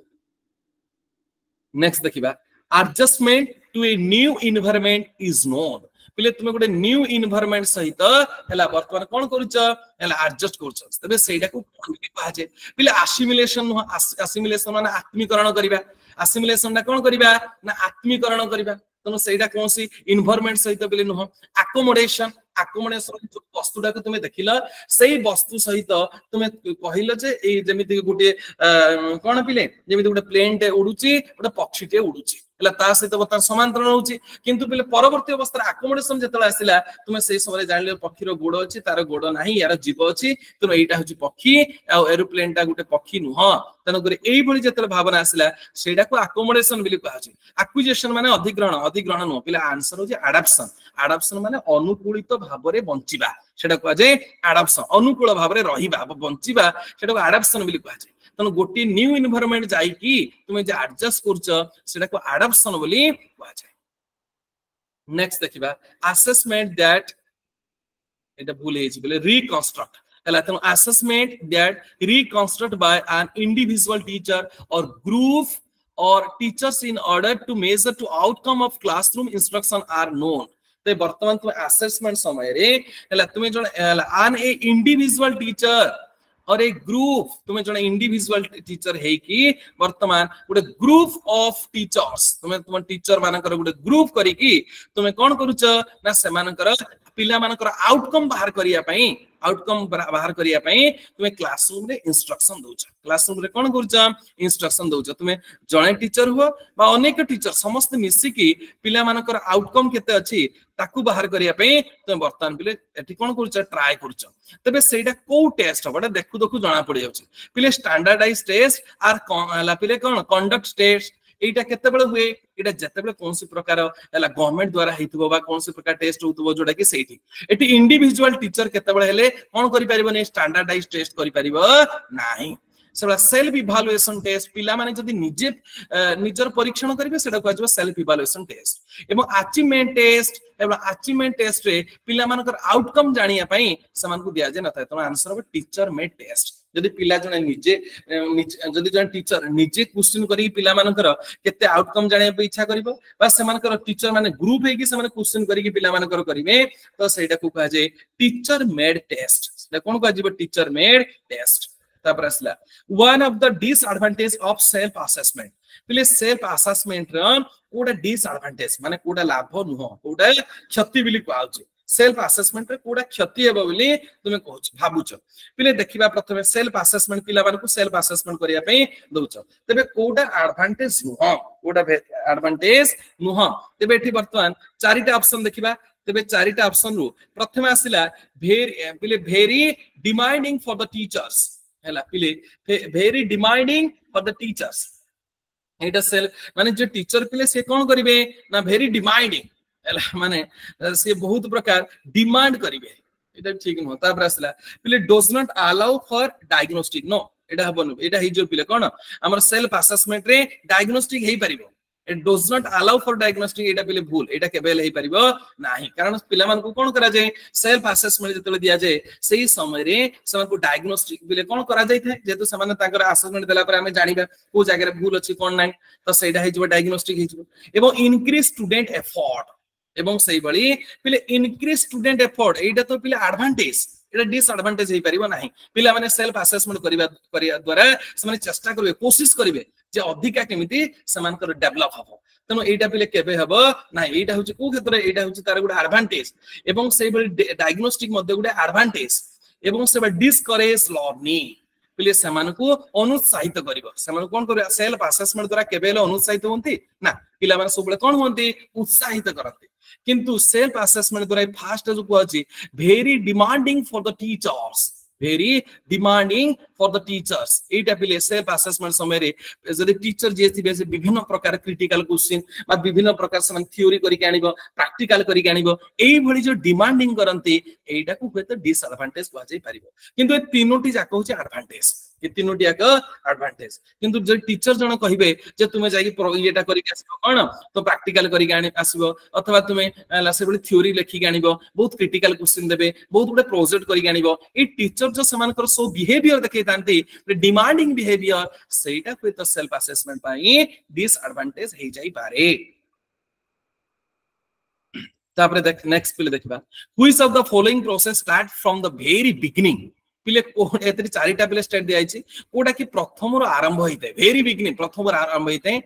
S1: next देखिबा adjustment to a new environment is known पिले तुमे गोटे न्यू एनवायरनमेंट सहित हला वर्तमान कोन करूछ हला एडजस्ट करूछ तबे सेटा को कहा जे पिले असिमिलेशन माने आत्मीकरण करिबा असिमिलेशन ना कोन करिबा ना आत्मीकरण करिबा तनो सेटा कोनसी एनवायरनमेंट सहित पिले नुह अकोमोडेशन जो वस्तुटा को तुमे देखिला सेही वस्तु सहित तुमे कहिलो जे ए जेमिति गोटे कोन पिले जेमिति गोटे प्लेन टे उडुची गोटे पक्षी टे उडुची ହେଲା ତା ସହିତ ବର୍ତ୍ତମାନ ସମାନ୍ତରଣ ହଉଛି କିନ୍ତୁ ପିଲେ ପରବର୍ତ୍ତୀ ଅବସ୍ଥାରେ ଆକୋମୋଡେସନ ଯେତେବେଳେ ଆସିଲା ତୁମେ ସେଇ ସମୟରେ ଜାଣିଲେ ପକ୍ଷୀର ଗୋଡ ଅଛି ତାର ଗୋଡ ନାହିଁ ୟାର ଜୀବ ଅଛି ତେଣୁ ଏଇଟା ହଉଛି ପକ୍ଷୀ ଆଉ ଏରୋପ୍ଲେନ ଟା ଗୋଟେ ପକ୍ଷୀ ନୁହଁ ତେଣୁକରି ଏଇଭଳି ଯେତେବେଳେ ଭାବନା ଆସିଲା ସେଇଟାକୁ ଆକୋମୋଡେସନ ବୋଲି କୁହାଯାଉଛି ଆକ୍ୱିଜିସନ ମାନେ ଅଧିଗ୍ରହଣ ନୁହଁ ପିଲା ଆନ୍ସର ହଉଛି ଆଡାପସନ ଆଡାପସନ ମାନେ ଅନୁକୂଳିତ ଭାବରେ ବଞ୍ଚିବା ସେଟା କୁହାଯାଏ ଆଡାପସନ ଅନୁକୂଳ ଭାବରେ ରହିବା ବଞ୍ଚିବା ସେଟାକୁ ଆଡାପସନ ବୋଲି କୁହାଯାଏ ତେଣୁ ଗୋଟିଏ ନ୍ୟୁ ଏନଭାୟରନମେଣ୍ଟ ଯାଇକି ତୁମେ ଯେ ଆଡଜଷ୍ଟ କରୁଛ ସେଟାକୁ ଆଡାପସନ ବୋଲି କୁହାଯାଏ ନେକ୍ସଟ ଦେଖିବା ଆସେସମେଣ୍ଟ ଦ୍ୟାଟ এটা ভুল হয়েছে বলে রিকনস্ট্রাক্ট ହେଲା ତେଣୁ assessment that reconstruct by an individual teacher or group or teachers in order to measure to outcome of classroom instruction are known तो वर्तमान तुम assessment समय रे ହେଲା तुम जण an a individual teacher और एक ग्रुप तुम्हें जने इंडिविजुअल टीचर है कि वर्तमान गोटे ग्रुप ऑफ टीचर्स तुम्हें तुम टीचर मानकर गोटे ग्रुप करी कि तुम्हें कोन करूछ ना से मानकर पिला मानकर आउटकम बाहर करिया पई आउटकम बाहर करिया पई तुम्हें क्लासरूम रे इंस्ट्रक्शन दोछ क्लासरूम रे कोन करूछ इंस्ट्रक्शन दोछ तुम्हें जने टीचर हो बा अनेक टीचर समस्त मिसी कि पिला मानकर आउटकम केते अछि ताकू बाहर करिया पई तुम वर्तमान पिले एठी कोन करूछ ट्राई करूछ तबे सेटा को टेस्ट हबडा देखु देखु जाना पड़ी जाउछ पिले स्टैंडर्डाइज टेस्ट आर पिले कोन कंडक्ट टेस्ट एटा केते बेले हुए एटा जते बेले कोनसी प्रकार हला गवर्नमेंट द्वारा हेतबो बा कोनसी प्रकार टेस्ट होतबो जोडा कि सेठी एटी इंडिविजुअल टीचर केते बेले हेले कोन करि परिबो ने स्टैंडर्डाइज टेस्ट करि परिबो नाही सेला सेल्फ इवैल्यूएशन टेस्ट पिला माने जदी निजे निजर परीक्षण करिवे सेटा कहजबो सेल्फ इवैल्यूएशन टेस्ट एवं अचीवमेंट टेस्ट रे पिला मानकर आउटकम जानिया पई समान को दिया जे न थाय तो आंसर हो टीचर मेड टेस्ट जदी पिला जने निजे जदी जने टीचर निजे क्वेश्चन करी पिला मानकर केते आउटकम जानिया पे इच्छा करिवो बा समानकर टीचर माने ग्रुप हे कि समान क्वेश्चन करी कि पिला मानकर करिवे तो सेटा को कहा जे टीचर मेड टेस्ट सेटा कोन कहा जे टीचर मेड टेस्ट तापर असला one of the disadvantage of self assessment पिले सेल्फ असेसमेंट र कोडा डिसएडवांटेज माने कोडा लाभ नुह कोडा क्षति बिली कहउछ सेल्फ असेसमेंट रे कोडा क्षति हेबो बिली तुमे कहउछ भाबुछ पिले देखिबा प्रथमे सेल्फ असेसमेंट पिला माने को सेल्फ असेसमेंट करिया पई दउछ तबे कोडा एडवांटेज नुह कोडा एडवांटेज नुह तबे एठी वर्तमान चारिटा ऑप्शन देखिबा तबे चारिटा ऑप्शन रु प्रथमे आसिला very demanding for the teachers हैला पिले very demanding for the teachers एटा सेल माने जो टीचर पिले से कोन करिवे ना वेरी डिमांडिंग हैला माने से बहुत प्रकार डिमांड करिवे एटा ठीक न होता ब्रासला पिले does not allow for diagnostic no एटा हबन एटा हि जो पिले कोन हमर सेल्फ असेसमेंट रे डायग्नोस्टिक हेई परिबो it does not allow for diagnostic एटा पिले भूल एटा केबेल हेई परिबो नाही कारण पिला मान को कोन करा जाय सेल्फ असेसमेंट जतले दिया जाय सेही समय रे समान को डायग्नोस्टिक पिले कोन करा जाय थे जेतु समान ताकर असेसमेंट देला पर हमें जानिबा को जगह रे भूल अछि कोन नाही तो सेटा हेई जबो डायग्नोस्टिक हेई जबो एवं इंक्रीज स्टूडेंट एफर्ट एवं सेही बळी पिले इंक्रीज स्टूडेंट एफर्ट एटा तो पिले एडवांटेज एटा डिसएडवांटेज हेई परिबो नाही पिला माने सेल्फ असेसमेंट करिया द्वारा समान चेष्टा करबे कोशिश करबे जे अधिका केमिति समानकर डेवलप हबो तनो एटा पिले केबे हबो ना एटा होची को क्षेत्र एटा होची तार गुडा एडवांटेज एवं सेही बळी डायग्नोस्टिक मध्ये गुडा एडवांटेज एवं सेबा डिस्करेज लर्निंग पिले समान को अनुत्साहित करिवो समान कोन करिया सेल्फ असेसमेंट द्वारा केबेले अनुत्साहित होंती ना पिला माने सबले कोन होंती उत्साहित करते किंतु सेल्फ असेसमेंट द्वारा फास्ट जो कहछि very demanding for the teachers very demanding for the teachers एटा पिले सेल्फ असेसमेंट समय रे जदि टीचर जे थिबे से विभिन्न प्रकार क्रिटिकल क्वेश्चन बा विभिन्न प्रकार समान थ्योरी करि के आनिबो प्रैक्टिकल करि के आनिबो एई भली जो डिमांडिंग करंती एटा को होत डिसएडवांटेज कह जाय परिबो किंतु ए तीनोटी जाक होचे एडवांटेज ए तीनोटी जाक एडवांटेज किंतु जे टीचर जण कहिबे जे तुमे जाई एटा करि के आसीबो कोन तो प्रैक्टिकल करि के आनि आसीबो अथवा तुमे लासे बली थ्योरी लिखि के आनिबो बहुत क्रिटिकल क्वेश्चन देबे बहुत गुडे प्रोजेक्ट करि के आनिबो ए टीचर जो समानकर सो बिहेवियर देखै तांती डिमांडिंग बिहेवियर सेटा विथ सेल्फ असेसमेंट पाई डिसएडवांटेज हे जाई पारे तापरे देख नेक्स्ट पिले देखबा which of the following process start from the very beginning पिले को एतरी चारिटा पिले स्टेट दिया आइछि कोडा कि प्रथम रो आरंभ होइते वेरी बिगिनिंग प्रथम रो आरंभ होइते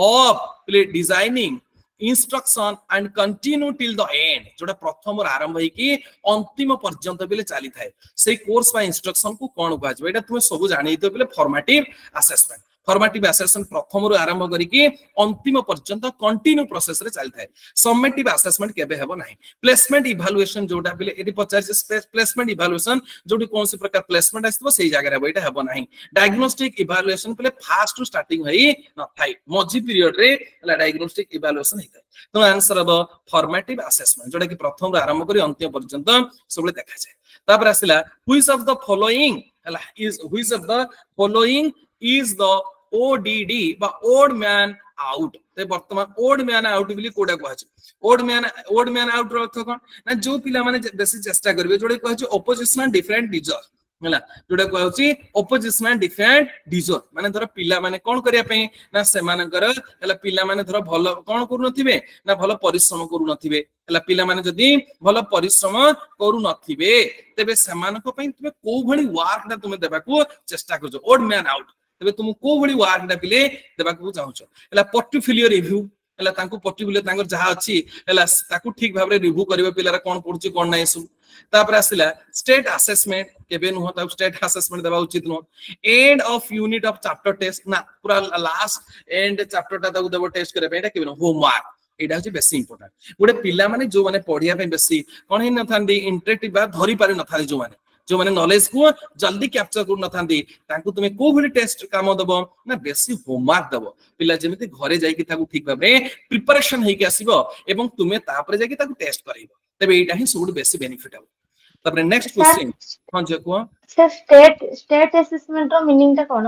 S1: ऑफ पिले designing instruction and continue till the end जोटा प्रथम आरंभ है कि अंतिम पर्यंत बिले चली थाए से कोर्स बा इंस्ट्रक्शन को कोन कहजबो एटा तुमे सब जानि तो बिले फॉर्मेटिव असेसमेंट फॉर्मेटिव असेसमेंट प्रथम रु आरंभ करिकि अंतिम पर्यंत कंटिन्यू प्रोसेस रे चलता है समेटिव असेसमेंट केबे हेबो नाही प्लेसमेंट इवैल्यूएशन जोटा बिले एटी 50 प्लेसमेंट इवैल्यूएशन जोटी कोन से प्रकार प्लेसमेंट आस्तबो सेही जगह रे एटा हेबो नाही डायग्नोस्टिक इवैल्यूएशन पले फास्ट टू स्टार्टिंग होई न थाई मझी पीरियड रे ला डायग्नोस्टिक इवैल्यूएशन हेता तो आंसर अब फॉर्मेटिव असेसमेंट जोटा कि प्रथम रु आरंभ करी अंतिम पर्यंत सबले देखा जाय तापर आसिला व्हिच ऑफ द फॉलोइंग हला is which of the following is the ODD बा ओड मैन आउट ते वर्तमान ओड मैन आउट बिली कोडा कहछ ओड मैन आउट रो अर्थ कोन ना जो पिला माने बेसी चेष्टा करबे जोडे कहछ ऑपोजिशनल डिफरेंट डिजर हला जोडे कहछ ऑपोजिशनल डिफरेंट डिजर माने धर पिला माने कोन करिया पे ना से मानकर हला पिला माने धर भलो कोन करू नथिबे ना भलो परिश्रम करू नथिबे हला पिला माने जदी भलो परिश्रम करू नथिबे तबे समानको पे तुमे को भली वर्क ना तुमे देबा को चेष्टा करजो ओड मैन आउट तबे तुम को भली वर्क ना पिले देबा को चाहछो हला पोर्टफोलियो रिव्यू हला तांको पोर्टफोलियो तांगर जहा अछि हला ताकू ठीक भाबरे रिव्यू करबे पिलारा कोन पडुची कोन नै सु तापर आसिला स्टेट असेसमेंट केबे न होता स्टेट असेसमेंट देबा उचित न end of unit of chapter test ना पूरा लास्ट एंड चैप्टर ता ताकू देबो टेस्ट करबे एटा केबे न होमवर्क एटा होची बेसी इंपोर्टेंट गुडे पिला माने जो माने पढिया पे बेसी कोन हि न थांदी इंटरेक्टिव बा धरि पारे न थाली जो माने नॉलेज को जल्दी कैप्चर कर न थांदी ताकू तुमे को भली टेस्ट काम दबो ना बेसी होमवर्क दबो पिला जेमिति घरे जाई कि ताकू ठीक भाबे प्रिपरेशन हेकि आसीबो एवं तुमे तापरे जाई कि ताकू टेस्ट करिवो तबे एटा हि सबुड बेसी बेनिफिट हो तापरे नेक्स्ट क्वेश्चन हां जे को
S3: सर स्टेट असेसमेंट रो मीनिंग ता कोन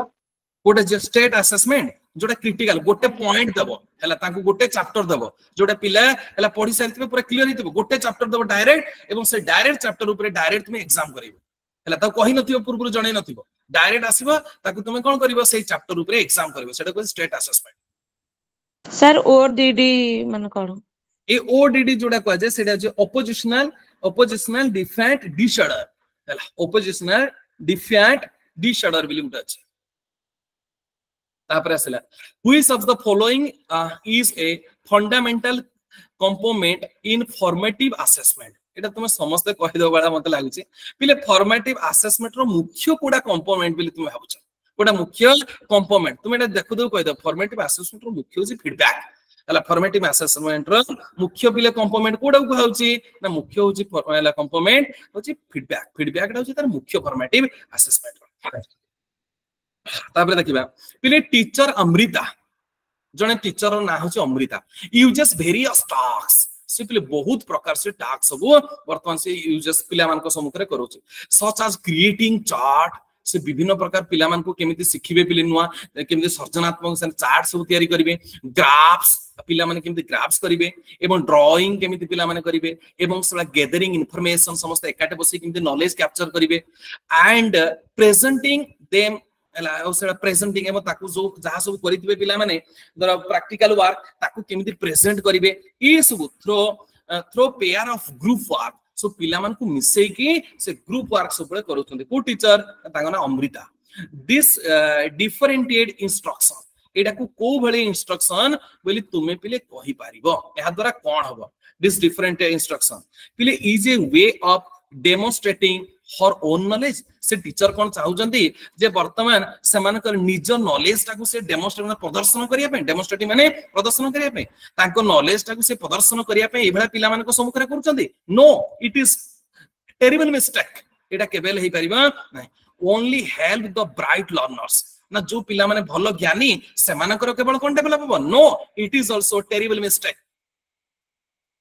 S1: गोटे जे स्टेट असेसमेंट जोटा क्रिटिकल गोटे पॉइंट दबो हला ताकू गोटे चैप्टर दबो जोटा पिला हला पढी सारितबे पूरा क्लियर हितबो गोटे चैप्टर दबो डायरेक्ट एवं से डायरेक्ट चैप्टर ऊपर डायरेक्ट तुमे एग्जाम करिवो हला ता कहि नथिबो पूर्व जणै नथिबो डायरेक्ट आसीबो ताकू तुमे कोन करिवो सेही चैप्टर ऊपर एग्जाम करिवो सेटा को स्टेट असेसमेंट
S4: सर ओडीडी मन कोन
S1: ए ओडीडी जोडा को जे सेटा जे ऑपोजिशनल डिफेक्ट डिसऑर्डर हला ऑपोजिशनल डिफेक्ट डिसऑर्डर बिली उठा छै तापर आसला which of the following is a fundamental component in formative assessment एटा तुम समस्त कहि दो बाला मते लागुची पिले फॉर्मेटिव असेसमेंट रो मुख्य कोडा कंपोनेंट बिली तुम भाबुछ कोडा मुख्य कंपोनेंट तुम एटा देखु दो कहि दो फॉर्मेटिव असेसमेंट रो मुख्य होची फीडबैक हला फॉर्मेटिव असेसमेंट रो मुख्य पिले कंपोनेंट कोडा को होची ना मुख्य होची हला कंपोनेंट होची फीडबैक होची तार मुख्य फॉर्मेटिव असेसमेंट रो तापर देखिबा पिले टीचर अमृता जने टीचर ना होची अमृता यूजेस वेरियस टास्क से पिले बहुत प्रकार से टास्क सब वर्तमान से यूजेस पिला मान को सम्मुख रे करूची सच एज क्रिएटिंग चार्ट से विभिन्न प्रकार पिला मान को केमिति सिखिबे पिले नुवा केमिति सर्जनात्मक से चार्ट सब तयारी करिवे ग्राफ्स पिला माने केमिति ग्राफ्स करिवे एवं ड्राइंग केमिति पिला माने करिवे एवं सला गैदरिंग इंफॉर्मेशन समस्त एकाटे बसी केमिति नॉलेज कैप्चर करिवे एंड प्रेजेंटिंग देम एला ओसेला प्रेजेंटिंग एवं ताकू जो जहा सब करितबे पिला माने दर प्रैक्टिकल वर्क ताकू केमिति प्रेजेंट करिवे ई सब through pair of group work so पिला मान को मिसै कि से ग्रुप वर्क सब करूछन्ते को टीचर तांगा ना अमृता दिस डिफरेंटिएट इंस्ट्रक्शन एडा को भली इंस्ट्रक्शन बोली तुमे पिले कहि पारिबो एहा द्वारा कोन हबो दिस डिफरेंट इंस्ट्रक्शन पिले is a way of demonstrating her own knowledge से टीचर कोन चाहुचंती जे वर्तमान समानकर निज नॉलेज टाकू से डेमोन्स्ट्रेट प्रदर्शन करिया पे डेमोन्स्ट्रेटिव माने प्रदर्शन करिया पे ताको नॉलेज टाकू से प्रदर्शन करिया पे एभला पिला मान को सम्मुख रे करूचंती no it is terrible mistake एटा केबेल हे परिबा नै only help the bright learners ना जो पिला माने भलो ज्ञानी समानकर केवल कोन डेवलप हो no it is also terrible mistake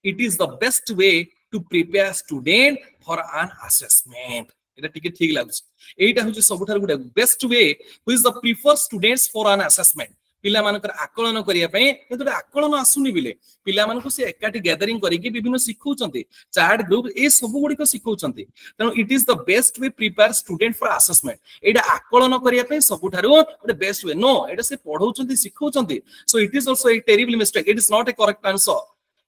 S1: it is the best way to prepare student for an assessment eta ठीक लागुछ एटा होची सबठार गुडा best way who is the prefer students for an assessment पिला मानकर आकलन करिया पे एतोटा आकलन आसुनी बिले पिला मानको से एकाटी गैदरिंग करी कि विभिन्न सिखौचंती चार्ट ग्रुप ए सब गुडी को सिखौचंती तनो it is the best way prepare student for assessment एटा आकलन करिया पे सबठार ओटे बेस्ट वे नो एटा से पढौचंती सिखौचंती so it is also a terrible mistake it is not a correct answer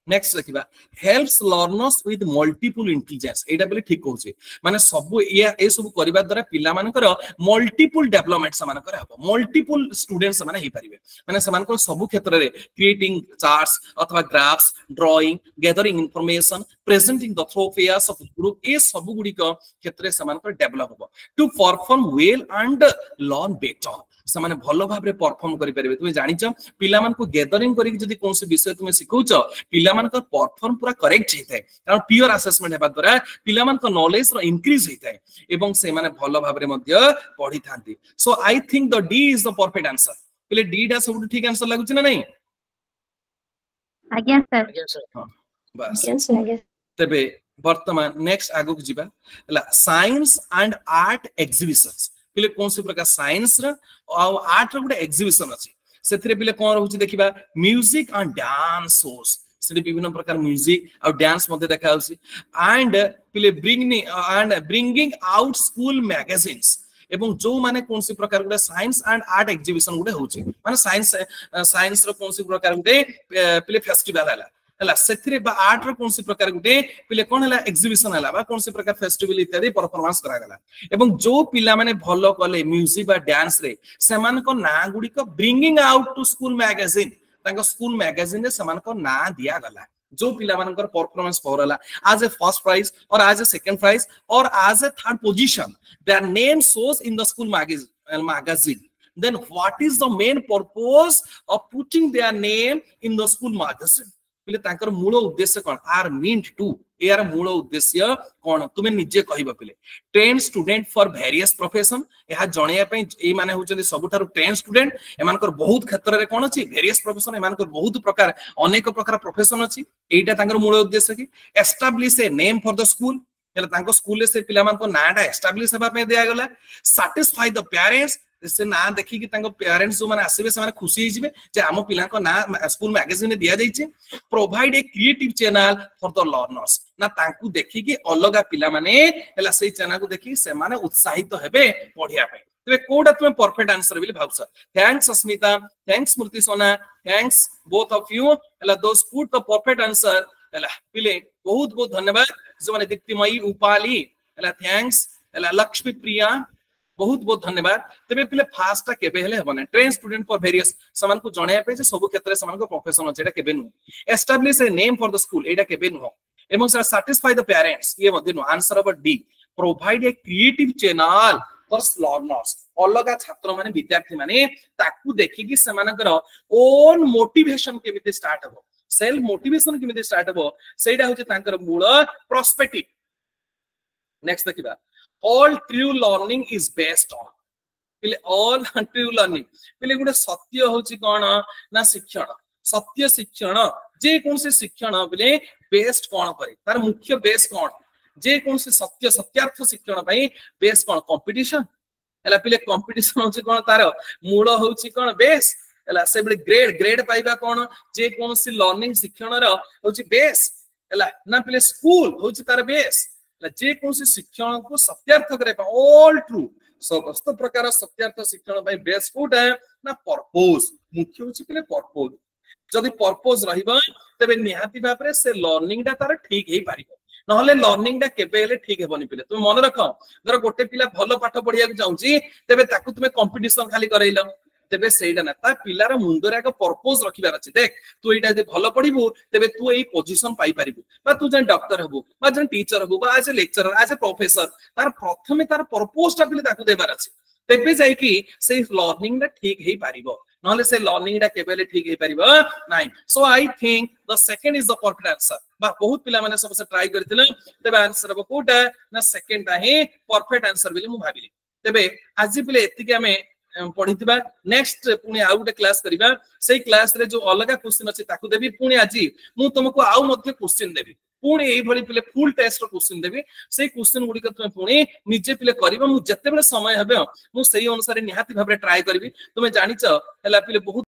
S1: next देखिबा helps learners with multiple intelligence एटा बेले ठीक होचे माने सब ए सब करिबा द्वारा पिला मानकर मल्टीपल डेवलपमेंट समान करे हबो मल्टीपल स्टूडेंट्स माने हे परिबे माने समान को सब क्षेत्र रे क्रिएटिंग चार्ट्स अथवा graphs drawing gathering information presenting the through fairs of group ए सब गुडी को क्षेत्र समान को डेवलप हबो to perform well and learn better ସେମାନେ ଭଲ ଭାବରେ ପରଫର୍ମ କରିପାରିବେ। ତୁମେ ଜାଣିଛ ପିଲାମାନଙ୍କୁ ଗେଦରିଂ କରିକି ଯଦି କୌଣସି ବିଷୟ ତୁମେ ଶିଖଉଛ ପିଲାମାନଙ୍କ ପରଫର୍ମ ପୁରା କରେକ୍ଟ ହେଇଥାଏ, କାରଣ ପିଓର ଆସେସମେଣ୍ଟ ହେବା ଦ୍ୱାରା ପିଲାମାନଙ୍କ ନଲେଜ ର ଇନକ୍ରିଜ ହେଇଥାଏ ଏବଂ ସେମାନେ ଭଲ ଭାବରେ ମଧ୍ୟ ପଢିଥାନ୍ତି। So I think the D is the perfect answer. ପିଲେ ଡି ଟା ସବୁଠୁ ଠିକ ଆନ୍ସର ଲାଗୁଛି ନା ନାହିଁ?
S2: ଆଜ୍ଞା ସାର୍।
S1: ହଁ ବାସ୍।
S3: ଆଜ୍ଞା।
S1: ତେବେ ବର୍ତ୍ତମାନ ନେକ୍ସଟ ଆଗକୁ ଯିବା ହେଲା ସାଇନ୍ସ ଆଣ୍ଡ ଆର୍ଟ ଏକ୍ସିବିशंस। ପିଲେ କୌଣସି ପ୍ରକାର ସାଇନ୍ସ ର ଆଉ ଆର୍ଟ ର ଗୋଟେ ଏକ୍ସିବିଶନ ଅଛି, ସେଥିରେ ପିଲେ କଣ ରହୁଛି ଦେଖିବା म्यूजिक एंड डांस शोज। ସେଠି ବିଭିନ୍ନ ପ୍ରକାର म्यूजिक ଆଉ ଡ୍ୟାନ୍ସ ମଧ୍ୟ ଦେଖା ଯାଉଛି। ଆଣ୍ଡ ପିଲେ ବ୍ରିଙ୍ଗିଂ ଆଉଟ୍ ସ୍କୁଲ ମ୍ୟାଗାଜିନ୍ସ ଏବଂ जो माने कौनसी प्रकार गुटे साइंस एंड आर्ट एग्जीबिशन गुटे होची माने साइंस रो कौनसी प्रकार गुटे पिले फेस्टिवल हला सेथिरे बा आर्ट रो कौनसी प्रकार गुटे पिले कोन हला एग्जीबिशन हला बा कौनसी प्रकार फेस्टिवल इत्यादि परफॉर्मेंस करा गला एवं जो पिला माने भलो कले म्यूजिक बा डांस रे समान को ना गुडी को bringing out to school magazine तांको स्कूल मैगजीन रे समान को ना दिया गला। जो पिला मानकर परफॉर्मेंस पहरला as a first prize or as a second prize or as a third position, their name shows in the school magazine, then what is the main purpose of putting their name in the school magazine? पिले तांकर मूल उद्देश्य कोन are meant to यार मूल उद्देश्य कोन तुमे निजे कहिबा पिले train student for various profession यहा जणिया पई ए माने होचंदी सबुठारु ट्रेन स्टूडेंट एमानकर बहुत क्षेत्र रे कोन अछि वेरियस प्रोफेशन एमानकर बहुत प्रकार अनेक प्रकार प्रोफेशन अछि एटा तांकर मूल उद्देश्य कि establish a name for the school एला तांको स्कूल ले से पिला मान को नाटा एस्टैब्लिश हेबा पे दिया गला सैटिस्फाई द पेरेंट्स से ना देखि कि तांको पेरेंट्स जो माने आसीबे से माने खुशी हिजिबे जे आमो पिला को ना स्कूल मैगजीन में दिया जाइछे provide a creative channel for the learners ना तांकु देखि कि अलगा पिला माने एला सेही चैनल को देखि से माने उत्साहित हेबे पढिया पे तबे कोडा तुमे परफेक्ट आंसर बिले भाबस। थैंक्स अस्मिता, थैंक्स स्मृति सोना, थैंक्स बोथ ऑफ यू एला दोस पुट द परफेक्ट आंसर एला पिले बहुत बहुत धन्यवाद जो माने दीप्तिमयी उपाली एला थैंक्स एला लक्ष्मी प्रिया बहुत बहुत धन्यवाद। तबे पिले फास्ट टा केबे हेले हबने ट्रेन स्टूडेंट फॉर वेरियस समान को जणया पे जे सब क्षेत्र समान को प्रोफेशन अछि एटा केबे नु establish a name for the school एटा केबे नु एवं सैटिस्फाई द पेरेंट्स ये मध्ये नु answer of D provide a creative channel for learners अलगा छात्र माने विद्यार्थी माने ताकू देखि कि समानकर ओन मोटिवेशन केमिते स्टार्ट हबो सेल्फ मोटिवेशन केमिते स्टार्ट हबो सेटा होचे तांकर मूल प्रोस्पेक्टिव। नेक्स्ट देखिबा all true learning is based on पिले all true learning पिले गुटे सत्य होची कोन ना शिक्षण सत्य शिक्षण जे कोन से शिक्षण पिले बेस्ड कोन करे तार मुख्य बेस कोन जे कोन से सत्य सत्यार्थ शिक्षण पई बेस कोन कंपटीशन एला पिले कंपटीशन होची कोन तार मूल होची कोन बेस एला से बडे ग्रेड पाइबा कोन जे कोन से लर्निंग शिक्षण रो होची बेस एला ना पिले स्कूल होची तार बेस जे कौन शिक्षण को सत्यार्थ करे ऑल ट्रू समस्त प्रकार सत्यार्थ शिक्षण भाई बेस कोट है ना पर्पस मुख्य होची पिले पर्पस जदि पर्पस रहिबा तबे निहाती भाबरे से लर्निंग दा तार ठीक हे पारिबो नहले लर्निंग दा केबे हेले ठीक हेबनी पिले तुम मन रख जरा गोटे पिला भलो पाठ पढिया के जाउची तबे ताकू तुमे कंपटीशन खाली करैलो तेबे सेइडा ना ता पिलार मुंडरे एक पर्पस रखिबार अछि देख तू एटा जे भलो पढिबू तेबे तू एई पोजीशन पाई परिबू बा तू जन डॉक्टर हबू बा जन टीचर हबू बा as a lecturer as a professor तार प्रथमे तार पर्पस ता पिले ताकू देबार अछि तेबे जाई कि से लर्निंग दा ठीक हेई पारिबो नहले से लर्निंग दा केबेले ठीक हेई पारिबो नाइ। So I think the second is the perfect answer बा बहुत पिला माने सबसे ट्राई करथिले तेबे आंसर हबो कोटा ना सेकंड ता हे परफेक्ट आंसर बिले मु भाबिली। तेबे आज पिले एति के हमें पढ़िथिबा नेक्स्ट पुनी आउ गुटे क्लास करिबा सेही क्लास रे जो अलगा क्वेश्चन अछि ताकू देबी पुनी आजी मु तुमको आउ मध्ये क्वेश्चन देबी पुनी एई भली पिले फुल टेस्ट रो क्वेश्चन देबी सेही क्वेश्चन गुडी तुम पुनी निजे पिले करिबा मु जत्ते बेले समय हेबे मु सेही अनुसार निहाती भाबरे ट्राई करबी तुमे जानिछ हला पिले बहुत